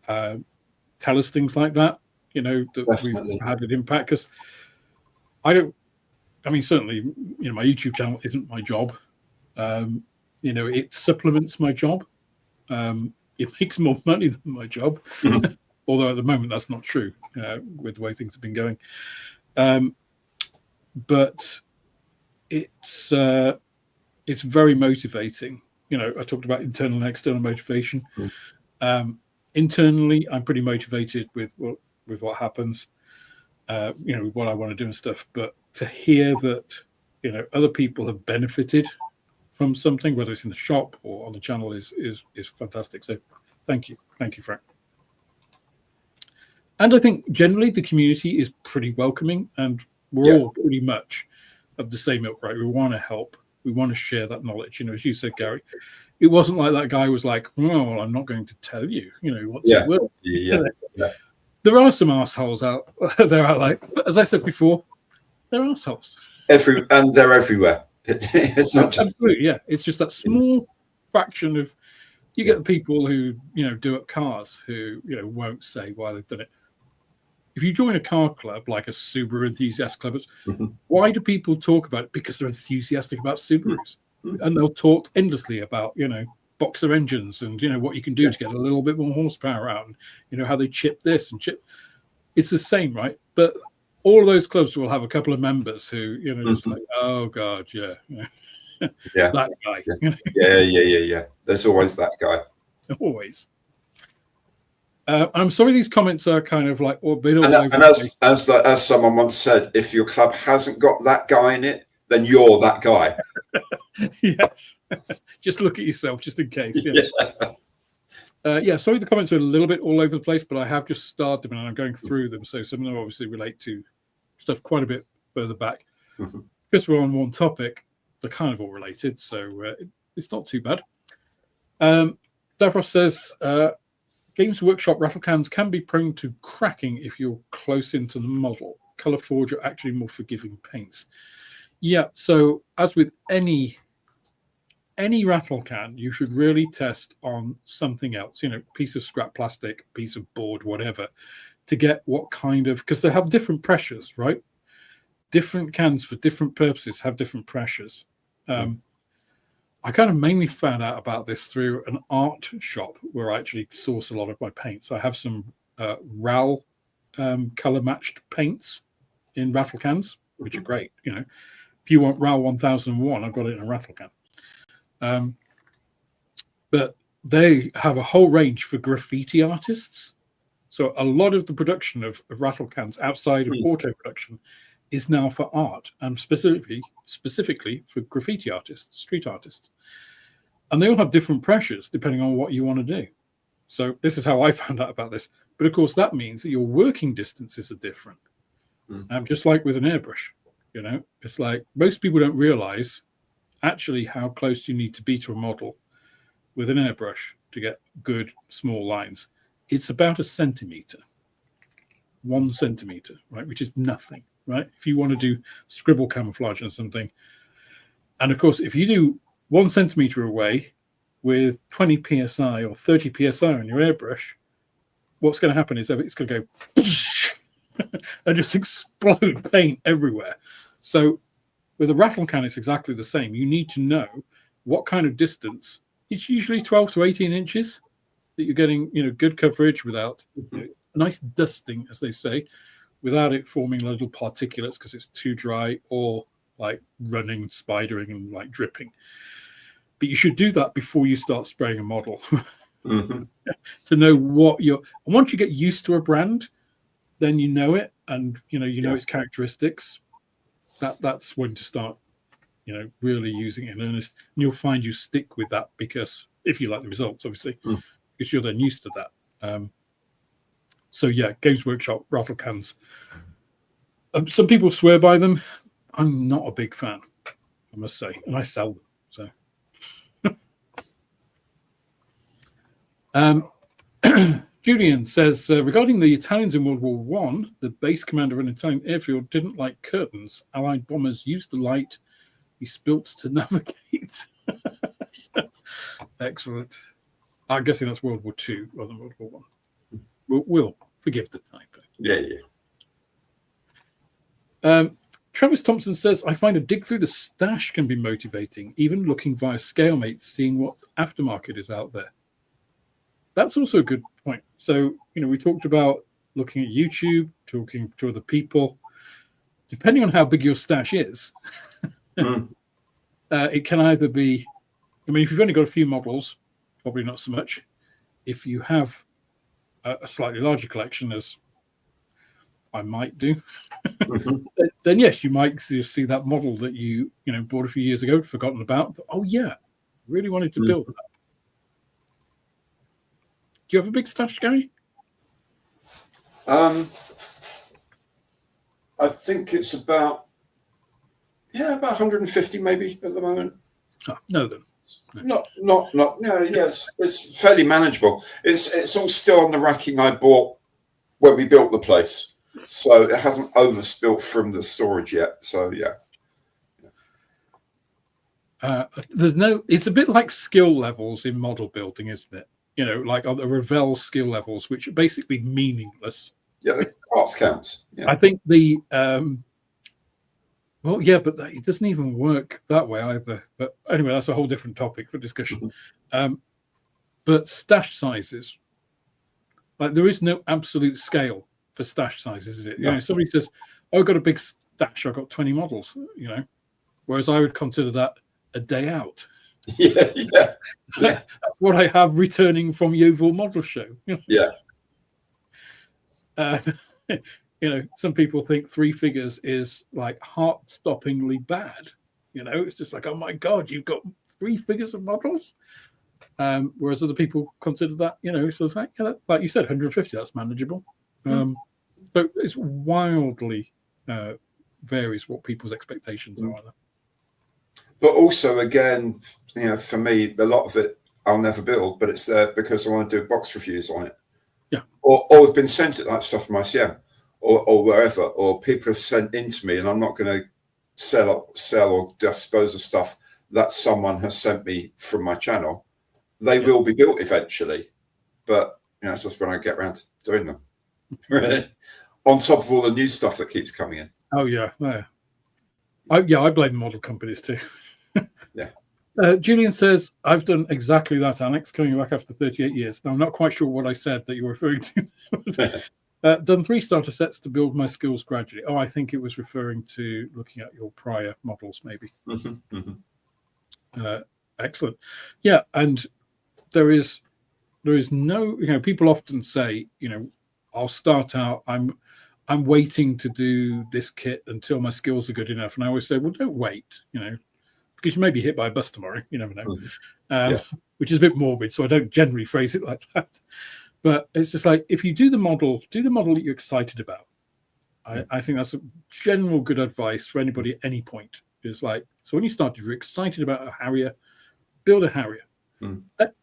tell us things like that, that Definitely. we've had an impact. Because certainly, my YouTube channel isn't my job. It supplements my job. It makes more money than my job, although at the moment that's not true with the way things have been going. But it's very motivating. I talked about internal and external motivation. Internally, I'm pretty motivated with what happens, what I want to do and stuff. But to hear that, other people have benefited from something, whether it's in the shop or on the channel, is fantastic. So thank you, Frank. And I think generally the community is pretty welcoming, and we're all pretty much of the same ilk, right? We want to help. We want to share that knowledge. As you said, Gary, it wasn't like that guy was like, well, I'm not going to tell you, what's it worth. There are some assholes out there, but as I said before, they're assholes. And they're everywhere. It's not just... Absolutely, yeah. It's just that small fraction of, you get the people who, do up cars who, won't say why they've done it. If you join a car club, like a Subaru enthusiast club, why do people talk about it? Because they're enthusiastic about Subarus. And they'll talk endlessly about, boxer engines and, what you can do to get a little bit more horsepower out and, how they chip this and chip. It's the same, right? But all of those clubs will have a couple of members who, just like, oh, God, that guy. Yeah. There's always that guy. Always. I'm sorry, these comments are kind of like, and as someone once said, if your club hasn't got that guy in it, then you're that guy. Yes. Just look at yourself, just in case. Sorry, the comments are a little bit all over the place, but I have just started them and I'm going through them. So some of them obviously relate to stuff quite a bit further back. Because we're on one topic, they're kind of all related, so it's not too bad. Davros says, Games Workshop rattle cans can be prone to cracking if you're close into the model. Color Forge are actually more forgiving paints. Yeah, so as with any rattle can, you should really test on something else, piece of scrap plastic, piece of board, whatever, to get what kind of, because they have different pressures, right? Different cans for different purposes have different pressures. I kind of mainly found out about this through an art shop where I actually source a lot of my paints. I have some RAL color matched paints in rattle cans, which are great. If you want RAL 1001, I've got it in a rattle can. But they have a whole range for graffiti artists. So a lot of the production of rattle cans outside of auto production is now for art, and specifically for graffiti artists, street artists. And they all have different pressures depending on what you want to do. So this is how I found out about this. But of course, that means that your working distances are different. Just like with an airbrush, it's like most people don't realize actually how close you need to be to a model with an airbrush to get good small lines. It's about 1 centimeter, 1 centimeter, right? Which is nothing, right? If you want to do scribble camouflage or something. And of course, if you do 1 centimeter away with 20 PSI or 30 PSI on your airbrush, what's going to happen is it's going to go and just explode paint everywhere. So with a rattle can, it's exactly the same. You need to know what kind of distance. It's usually 12 to 18 inches that you're getting, good coverage without nice dusting, as they say, without it forming little particulates because it's too dry or like running, spidering, and like dripping. But you should do that before you start spraying a model to know what and once you get used to a brand, then you know it, and you know its characteristics. That's when to start, really using it in earnest. And you'll find you stick with that because if you like the results, obviously, because you're then used to that. So yeah, Games Workshop rattle cans. Some people swear by them. I'm not a big fan, I must say, and I sell them. So, Julian says, regarding the Italians in World War One, the base commander of an Italian airfield didn't like curtains. Allied bombers used the light he spilt to navigate. Excellent. I'm guessing that's World War Two rather than World War One. We'll forgive the typo. Yeah. Travis Thompson says, I find a dig through the stash can be motivating, even looking via ScaleMate, seeing what aftermarket is out there. That's also a good point. So, we talked about looking at YouTube, talking to other people. Depending on how big your stash is, it can either be, if you've only got a few models, probably not so much. If you have a slightly larger collection, as I might do, then yes, you might see that model that you bought a few years ago, forgotten about. Oh yeah, really wanted to build that. Do you have a big stash, Gary? I think it's about 150 maybe at the moment. Oh, no, then. No. Yes, it's fairly manageable. It's all still on the racking I bought when we built the place, so it hasn't overspilt from the storage yet. So yeah. It's a bit like skill levels in model building, isn't it? Like on the Revell skill levels, which are basically meaningless. Yeah, the parts counts. Yeah. I think but it doesn't even work that way either. But anyway, that's a whole different topic for discussion. But stash sizes, like there is no absolute scale for stash sizes, is it? No. Somebody says, "Oh, I've got a big stash. I've got 20 models." Whereas I would consider that a day out. Yeah. That's what I have returning from Yeovil Model Show. Yeah. Some people think 3 figures is like heart-stoppingly bad. It's just like, oh my God, you've got 3 figures of models. Whereas other people consider that, so it's like, like you said, 150, that's manageable. So it's wildly varies what people's expectations are. But also, again, for me, a lot of it I'll never build, but it's there because I want to do box reviews on it. Yeah. Or have been sent it, that stuff from ICM or wherever, or people have sent into me, and I'm not going to sell or dispose of stuff that someone has sent me from my channel. They will be built eventually, but it's just when I get around to doing them. On top of all the new stuff that keeps coming in. Oh yeah. I blame model companies too. Yeah. Julian says, I've done exactly that, Alex, coming back after 38 years. Now, I'm not quite sure what I said that you were referring to. Done 3 starter sets to build my skills gradually. Oh, I think it was referring to looking at your prior models, maybe. Excellent. Yeah, and there is no, people often say, I'll start out, I'm waiting to do this kit until my skills are good enough. And I always say, well, don't wait, because you may be hit by a bus tomorrow. You never know. Which is a bit morbid, so I don't generally phrase it like that. But it's just like, if you do the model that you're excited about. I think that's a general good advice for anybody at any point. It's like, so when you start, if you're excited about a Harrier, build a Harrier.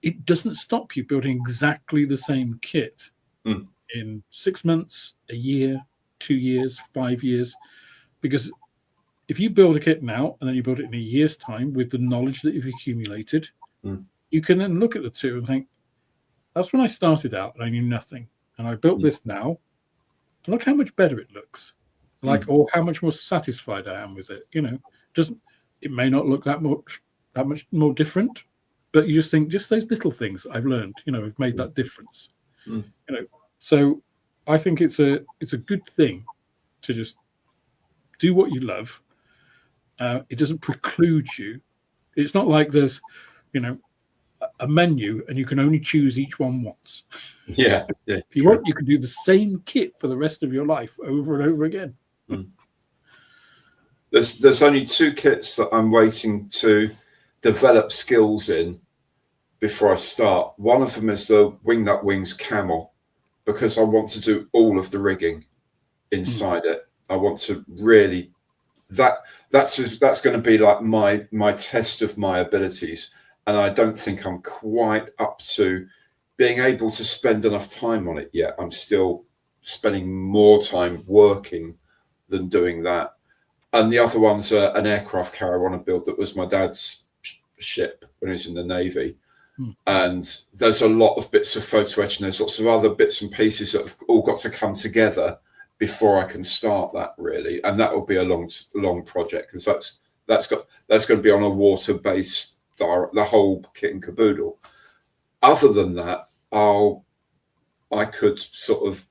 It doesn't stop you building exactly the same kit in 6 months, a year, 2 years, 5 years. Because if you build a kit now and then you build it in a year's time with the knowledge that you've accumulated, you can then look at the two and think, that's when I started out and I knew nothing. And I built this now. And look how much better it looks. Or how much more satisfied I am with it. It may not look that much more different, but you just think, just those little things I've learned, have made that difference. So I think it's a good thing to just do what you love. It doesn't preclude you. It's not like there's, a menu and you can only choose each one once. If you want, you can do the same kit for the rest of your life over and over again. There's only 2 kits that I'm waiting to develop skills in before I start. One of them is the Wing Nut Wings Camel, because I want to do all of the rigging inside it. I want to really, that's going to be like my test of my abilities. And I don't think I'm quite up to being able to spend enough time on it yet. I'm still spending more time working than doing that. And the other one's an aircraft carrier I want to build that was my dad's ship when he was in the Navy. And there's a lot of bits of photo etching. There's lots of other bits and pieces that have all got to come together before I can start that, really. And that will be a long project, because that's going to be on a water-based, the whole kit and caboodle. Other than that, I could sort of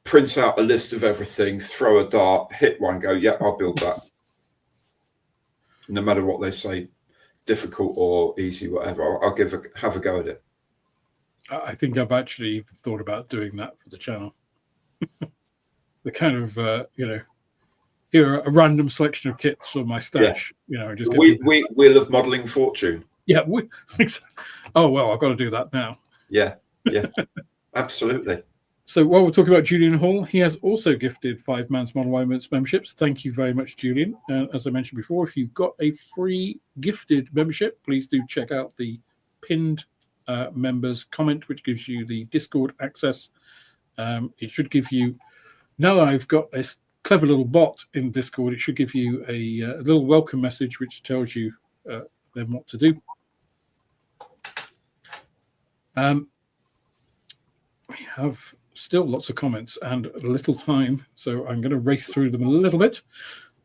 print out a list of everything, throw a dart, hit one, go, yeah, I'll build that. No matter what they say, difficult or easy, whatever, I'll have a go at it. I think I've actually thought about doing that for the channel. The kind of, here are a random selection of kits from my stash. Just Wheel of Modeling Fortune. Yeah. Oh, well, I've got to do that now. Yeah, absolutely. So while we're talking about Julian Hall, he has also gifted 5 Man's Model Moments memberships. Thank you very much, Julian. As I mentioned before, if you've got a free gifted membership, please do check out the pinned members comment, which gives you the Discord access. It should give you, now that I've got a clever little bot in Discord, it should give you a little welcome message which tells you then what to do. We have still lots of comments and little time, so I'm going to race through them a little bit.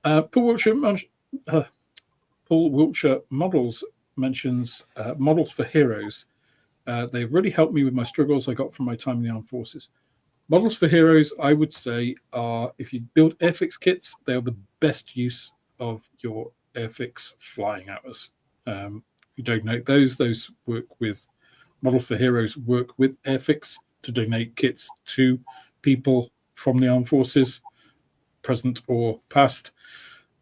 Paul Wiltshire Models mentions Models for Heroes. They've really helped me with my struggles I got from my time in the armed forces. Models for Heroes, I would say, are, if you build airfix kits, they are the best use of your airfix flying hours. You donate those work with Models for Heroes, work with airfix to donate kits to people from the armed forces, present or past,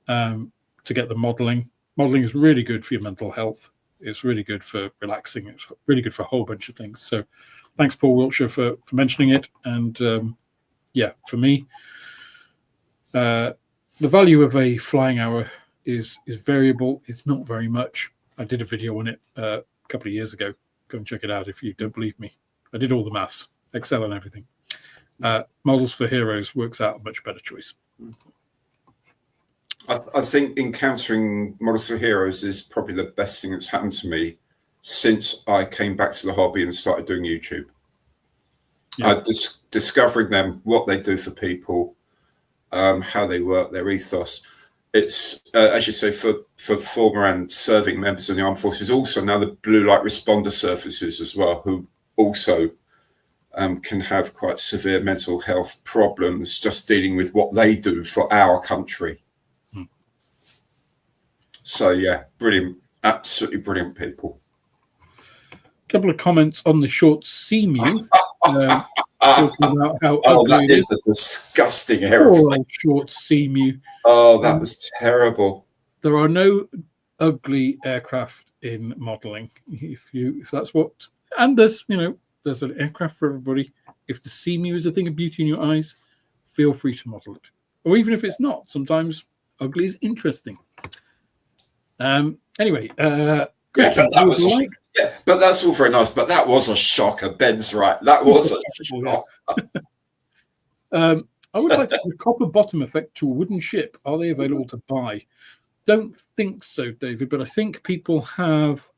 to get the modeling. Modeling is really good for your mental health. It's really good for relaxing. It's really good for a whole bunch of things. So thanks, Paul Wiltshire, for mentioning it. And for me, the value of a flying hour is variable. It's not very much. I did a video on it a couple of years ago. Go and check it out if you don't believe me. I did all the maths, Excel and everything. Models for Heroes works out a much better choice. I think encountering Models for Heroes is probably the best thing that's happened to me since I came back to the hobby and started doing YouTube. Yeah. Discovering them, what they do for people, how they work, their ethos. it's as you say, for former and serving members of the armed forces, also now the blue light responder services as well, who also can have quite severe mental health problems just dealing with what they do for our country. So yeah, brilliant, absolutely brilliant people. A couple of comments on the short Seamew. Talking about how ugly that is a disgusting airplane. Short Seamew. Oh, that was terrible. There are no ugly aircraft in modelling. If that's what, and there's there's an aircraft for everybody. If the Seamew is a thing of beauty in your eyes, feel free to model it. Or even if it's not, sometimes ugly is interesting. Anyway, Christian, but that's all very nice. But that was a shocker. Ben's right. That was a shocker. I would like to add a copper bottom effect to a wooden ship. Are they available to buy? Don't think so, David, but I think people have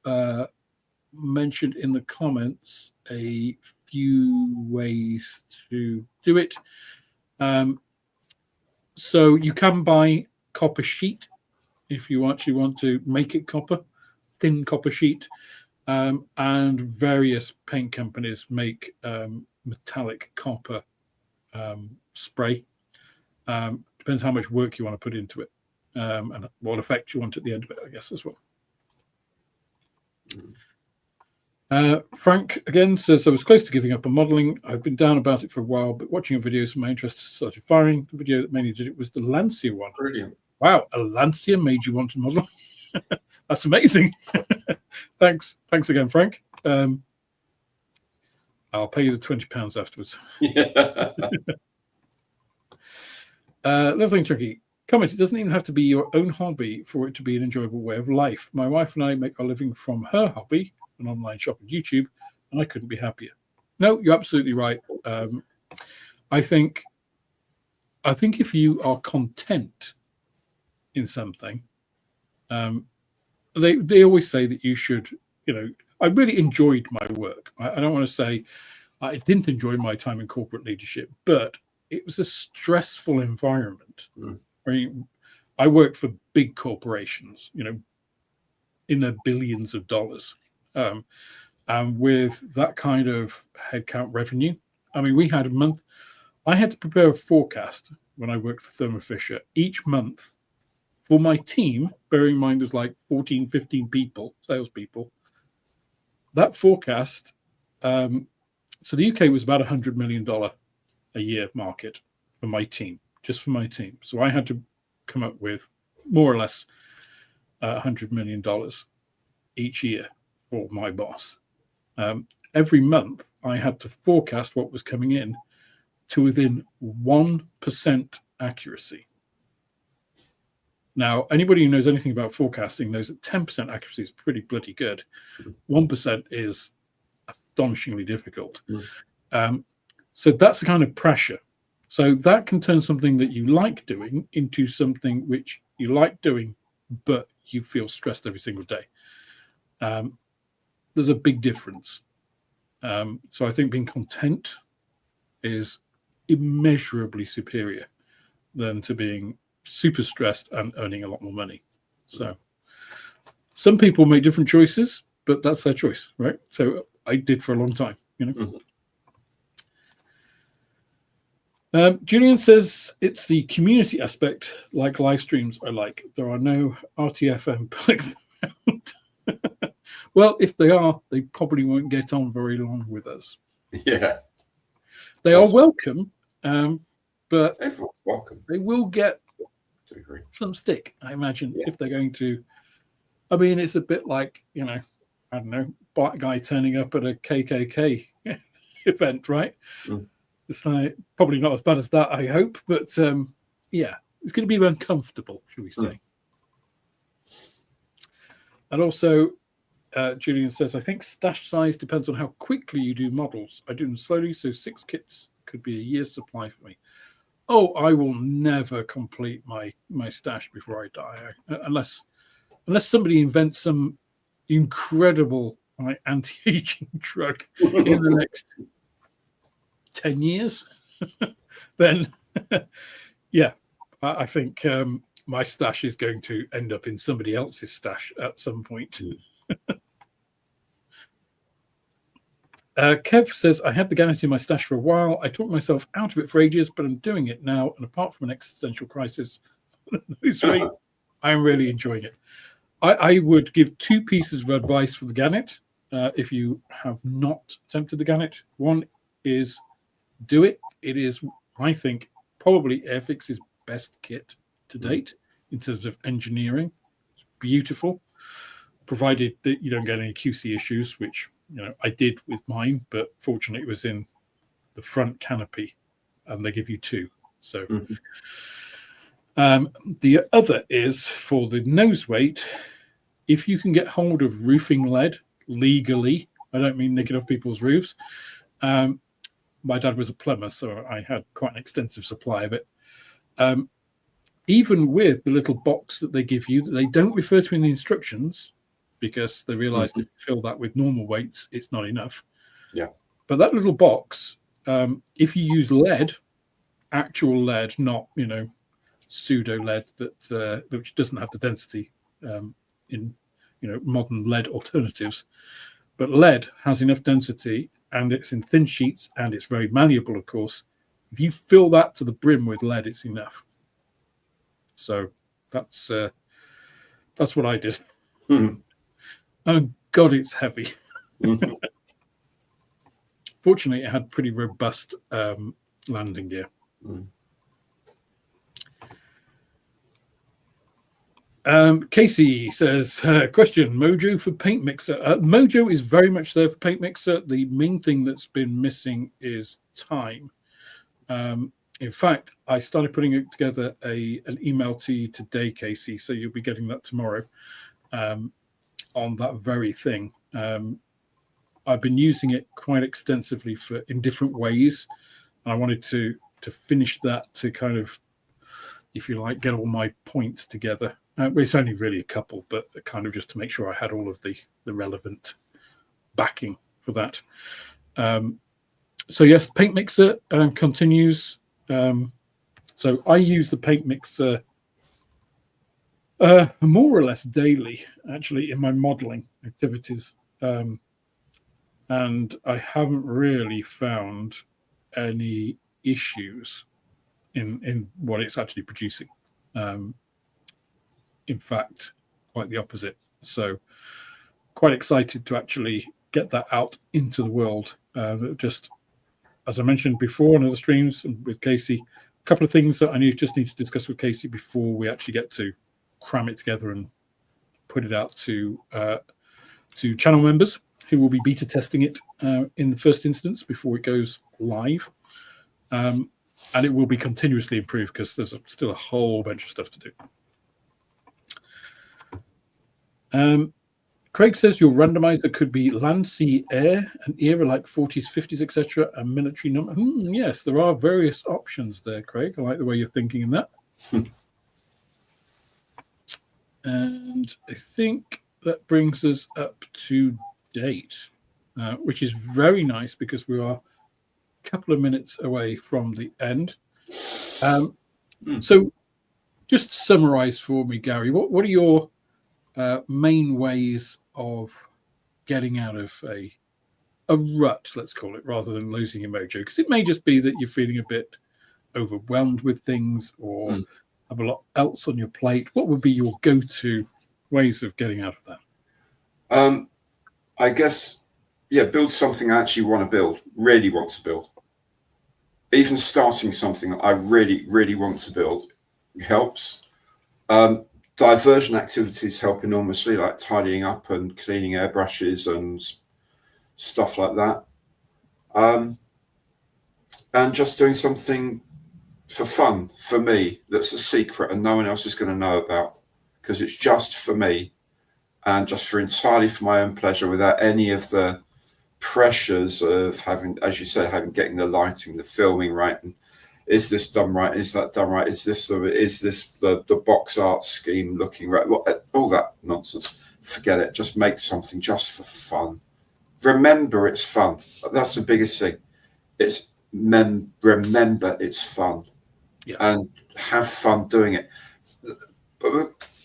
mentioned in the comments a few ways to do it. So you can buy copper sheet if you actually want to make it copper, thin copper sheet, and various paint companies make metallic copper spray. Depends how much work you want to put into it, and what effect you want at the end of it, I guess, as well. Frank again says, I was close to giving up on modelling. I've been down about it for a while, but watching your videos, my interest started firing. The video that mainly did it was the Lancia one. Brilliant. Wow, a Lancia made you want to model? That's amazing. Thanks again, Frank. I'll pay you the £20 afterwards. Lovely Tricky. Comment, it doesn't even have to be your own hobby for it to be an enjoyable way of life. My wife and I make our living from her hobby, an online shop on YouTube, and I couldn't be happier. No, you're absolutely right. I think if you are content in something, they always say that you should, I really enjoyed my work. I don't want to say I didn't enjoy my time in corporate leadership, but it was a stressful environment. I mean, I worked for big corporations, in the billions of dollars. And with that kind of headcount revenue, I mean, we had a month. I had to prepare a forecast when I worked for Thermo Fisher each month for my team, bearing in mind there's like 14, 15 people, salespeople. That forecast, so the UK was about $100 million a year market for my team, just for my team. So I had to come up with more or less $100 million each year for my boss. Every month, I had to forecast what was coming in to within 1% accuracy. Now, anybody who knows anything about forecasting knows that 10% accuracy is pretty bloody good. 1% is astonishingly difficult. So that's the kind of pressure. So that can turn something that you like doing into something which you like doing, but you feel stressed every single day. There's a big difference. So I think being content is immeasurably superior than to being super stressed and earning a lot more money. So some people make different choices, but that's their choice, right? So I did for a long time, Julian says it's the community aspect, like live streams, I like. There are no RTFM plugs around. Well, if they are, they probably won't get on very long with us. Yeah. They are welcome, but everyone's welcome. They will get some stick, I imagine, if they're going to. I mean, it's a bit like, I don't know, black guy turning up at a KKK event, right? It's like, probably not as bad as that, I hope, but yeah, it's going to be uncomfortable, shall we say. And also, Julian says, I think stash size depends on how quickly you do models. I do them slowly, so 6 kits could be a year's supply for me. Oh, I will never complete my stash before I die, unless somebody invents some incredible anti-aging drug in the next 10 years. Then, yeah, I think my stash is going to end up in somebody else's stash at some point. Kev says, I had the Gannet in my stash for a while. I talked myself out of it for ages, but I'm doing it now. And apart from an existential crisis, I'm really enjoying it. I would give 2 pieces of advice for the Gannet if you have not attempted the Gannet. One is do it. It is, I think, probably Airfix's best kit to date in terms of engineering. It's beautiful, provided that you don't get any QC issues, which I did with mine, but fortunately it was in the front canopy, and they give you 2. So the other is for the nose weight. If you can get hold of roofing lead legally, I don't mean nicking off people's roofs. My dad was a plumber, so I had quite an extensive supply of it. Even with the little box that they give you, that they don't refer to in the instructions, because they realized if you fill that with normal weights, it's not enough. Yeah. But that little box, if you use lead, actual lead, not, pseudo lead that which doesn't have the density in, modern lead alternatives, but lead has enough density, and it's in thin sheets, and it's very malleable, of course. If you fill that to the brim with lead, it's enough. So that's what I did. Oh God, it's heavy. Fortunately, it had pretty robust landing gear. Casey says, question, Mojo for paint mixer. Mojo is very much there for paint mixer. The main thing that's been missing is time. In fact, I started putting together an email to you today, Casey, so you'll be getting that tomorrow on that very thing. I've been using it quite extensively in different ways. I wanted to finish that to kind of, if you like, get all my points together. It's only really a couple, but kind of just to make sure I had all of the relevant backing for that. So yes, paint mixer continues. So I use the paint mixer more or less daily, actually, in my modeling activities. And I haven't really found any issues in what it's actually producing. In fact, quite the opposite. So quite excited to actually get that out into the world. Just as I mentioned before on other streams and with Casey, a couple of things that I just need to discuss with Casey before we actually get to cram it together and put it out to channel members who will be beta testing it in the first instance before it goes live. And it will be continuously improved because there's still a whole bunch of stuff to do. Craig says your randomizer could be land, sea, air, an era like 40s, 50s, etc., and military number. Yes, there are various options there, Craig. I like the way you're thinking in that. And I think that brings us up to date, which is very nice because we are a couple of minutes away from the end. So just to summarize for me, Gary, what are your main ways of getting out of a rut, let's call it, rather than losing your mojo? Because it may just be that you're feeling a bit overwhelmed with things or have a lot else on your plate. What would be your go-to ways of getting out of that? I guess, build something I actually want to build, really want to build. Even starting something I really, really want to build helps. Diversion activities help enormously, like tidying up and cleaning airbrushes and stuff like that. And just doing something for fun, for me, that's a secret and no one else is going to know about, because it's just for me and just entirely for my own pleasure, without any of the pressures of having, as you say, getting the lighting, the filming right, and is this done right? Is that done right? Is this the box art scheme looking right? All that nonsense. Forget it. Just make something just for fun. Remember, it's fun. That's the biggest thing. It's remember it's fun, and have fun doing it.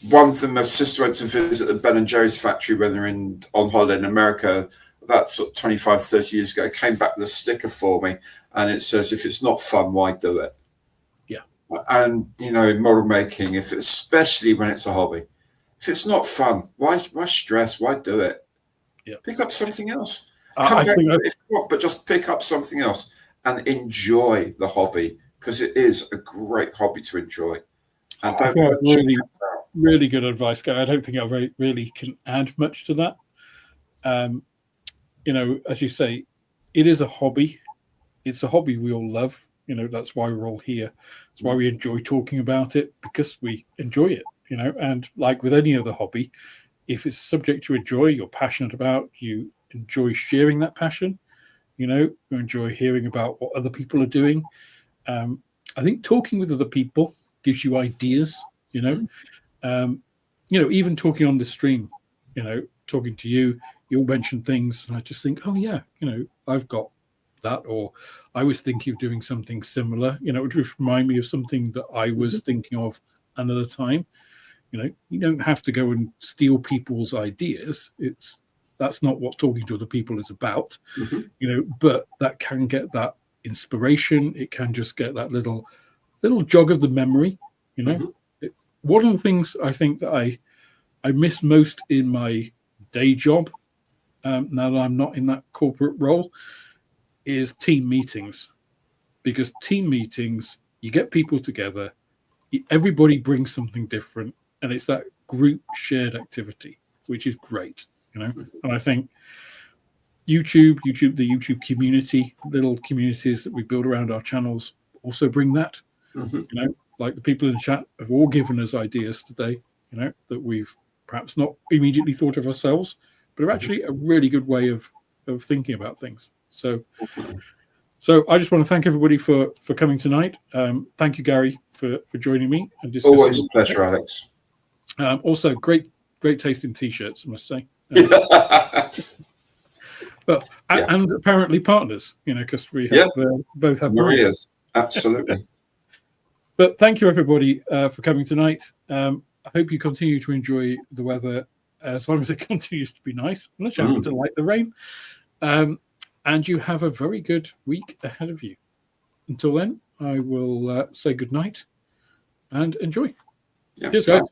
one thing, my sister went to visit the Ben and Jerry's factory when they were on holiday in America about sort of 25, 30 years ago. Came back with a sticker for me, and it says, "If it's not fun, why do it?" Yeah. And in model making, especially when it's a hobby, if it's not fun, why stress? Why do it? Yeah. Pick up something else. But just pick up something else and enjoy the hobby, because it is a great hobby to enjoy. And really good advice, Gary. I don't think I really can add much to that. As you say, it is a hobby. It's a hobby we all love. That's why we're all here. That's why we enjoy talking about it, because we enjoy it. And like with any other hobby, if it's a subject you enjoy, you're passionate about, you enjoy sharing that passion, you enjoy hearing about what other people are doing. I think talking with other people gives you ideas, even talking on the stream, talking to you, you'll mention things and I just think, oh yeah, I've got that, or I was thinking of doing something similar, it would just remind me of something that I was thinking of another time. You don't have to go and steal people's ideas. That's not what talking to other people is about, but that can get that inspiration. It can just get that little jog of the memory. One of the things I think that I miss most in my day job, now that I'm not in that corporate role, is team meetings. Because team meetings, you get people together, everybody brings something different, and it's that group shared activity, which is great, And I think the YouTube community, little communities that we build around our channels also bring that. Like the people in the chat have all given us ideas today, that we've perhaps not immediately thought of ourselves, but are actually a really good way of thinking about things. So I just want to thank everybody for coming tonight. Thank you, Gary, for joining me. And always a pleasure, Alex. Also, great taste in t-shirts, I must say. And apparently partners, because we have both have Maria's. Absolutely. But thank you, everybody, for coming tonight. I hope you continue to enjoy the weather as long as it continues to be nice, unless you happen to like the rain. And you have a very good week ahead of you. Until then, I will say good night and enjoy. Yeah. Cheers, guys.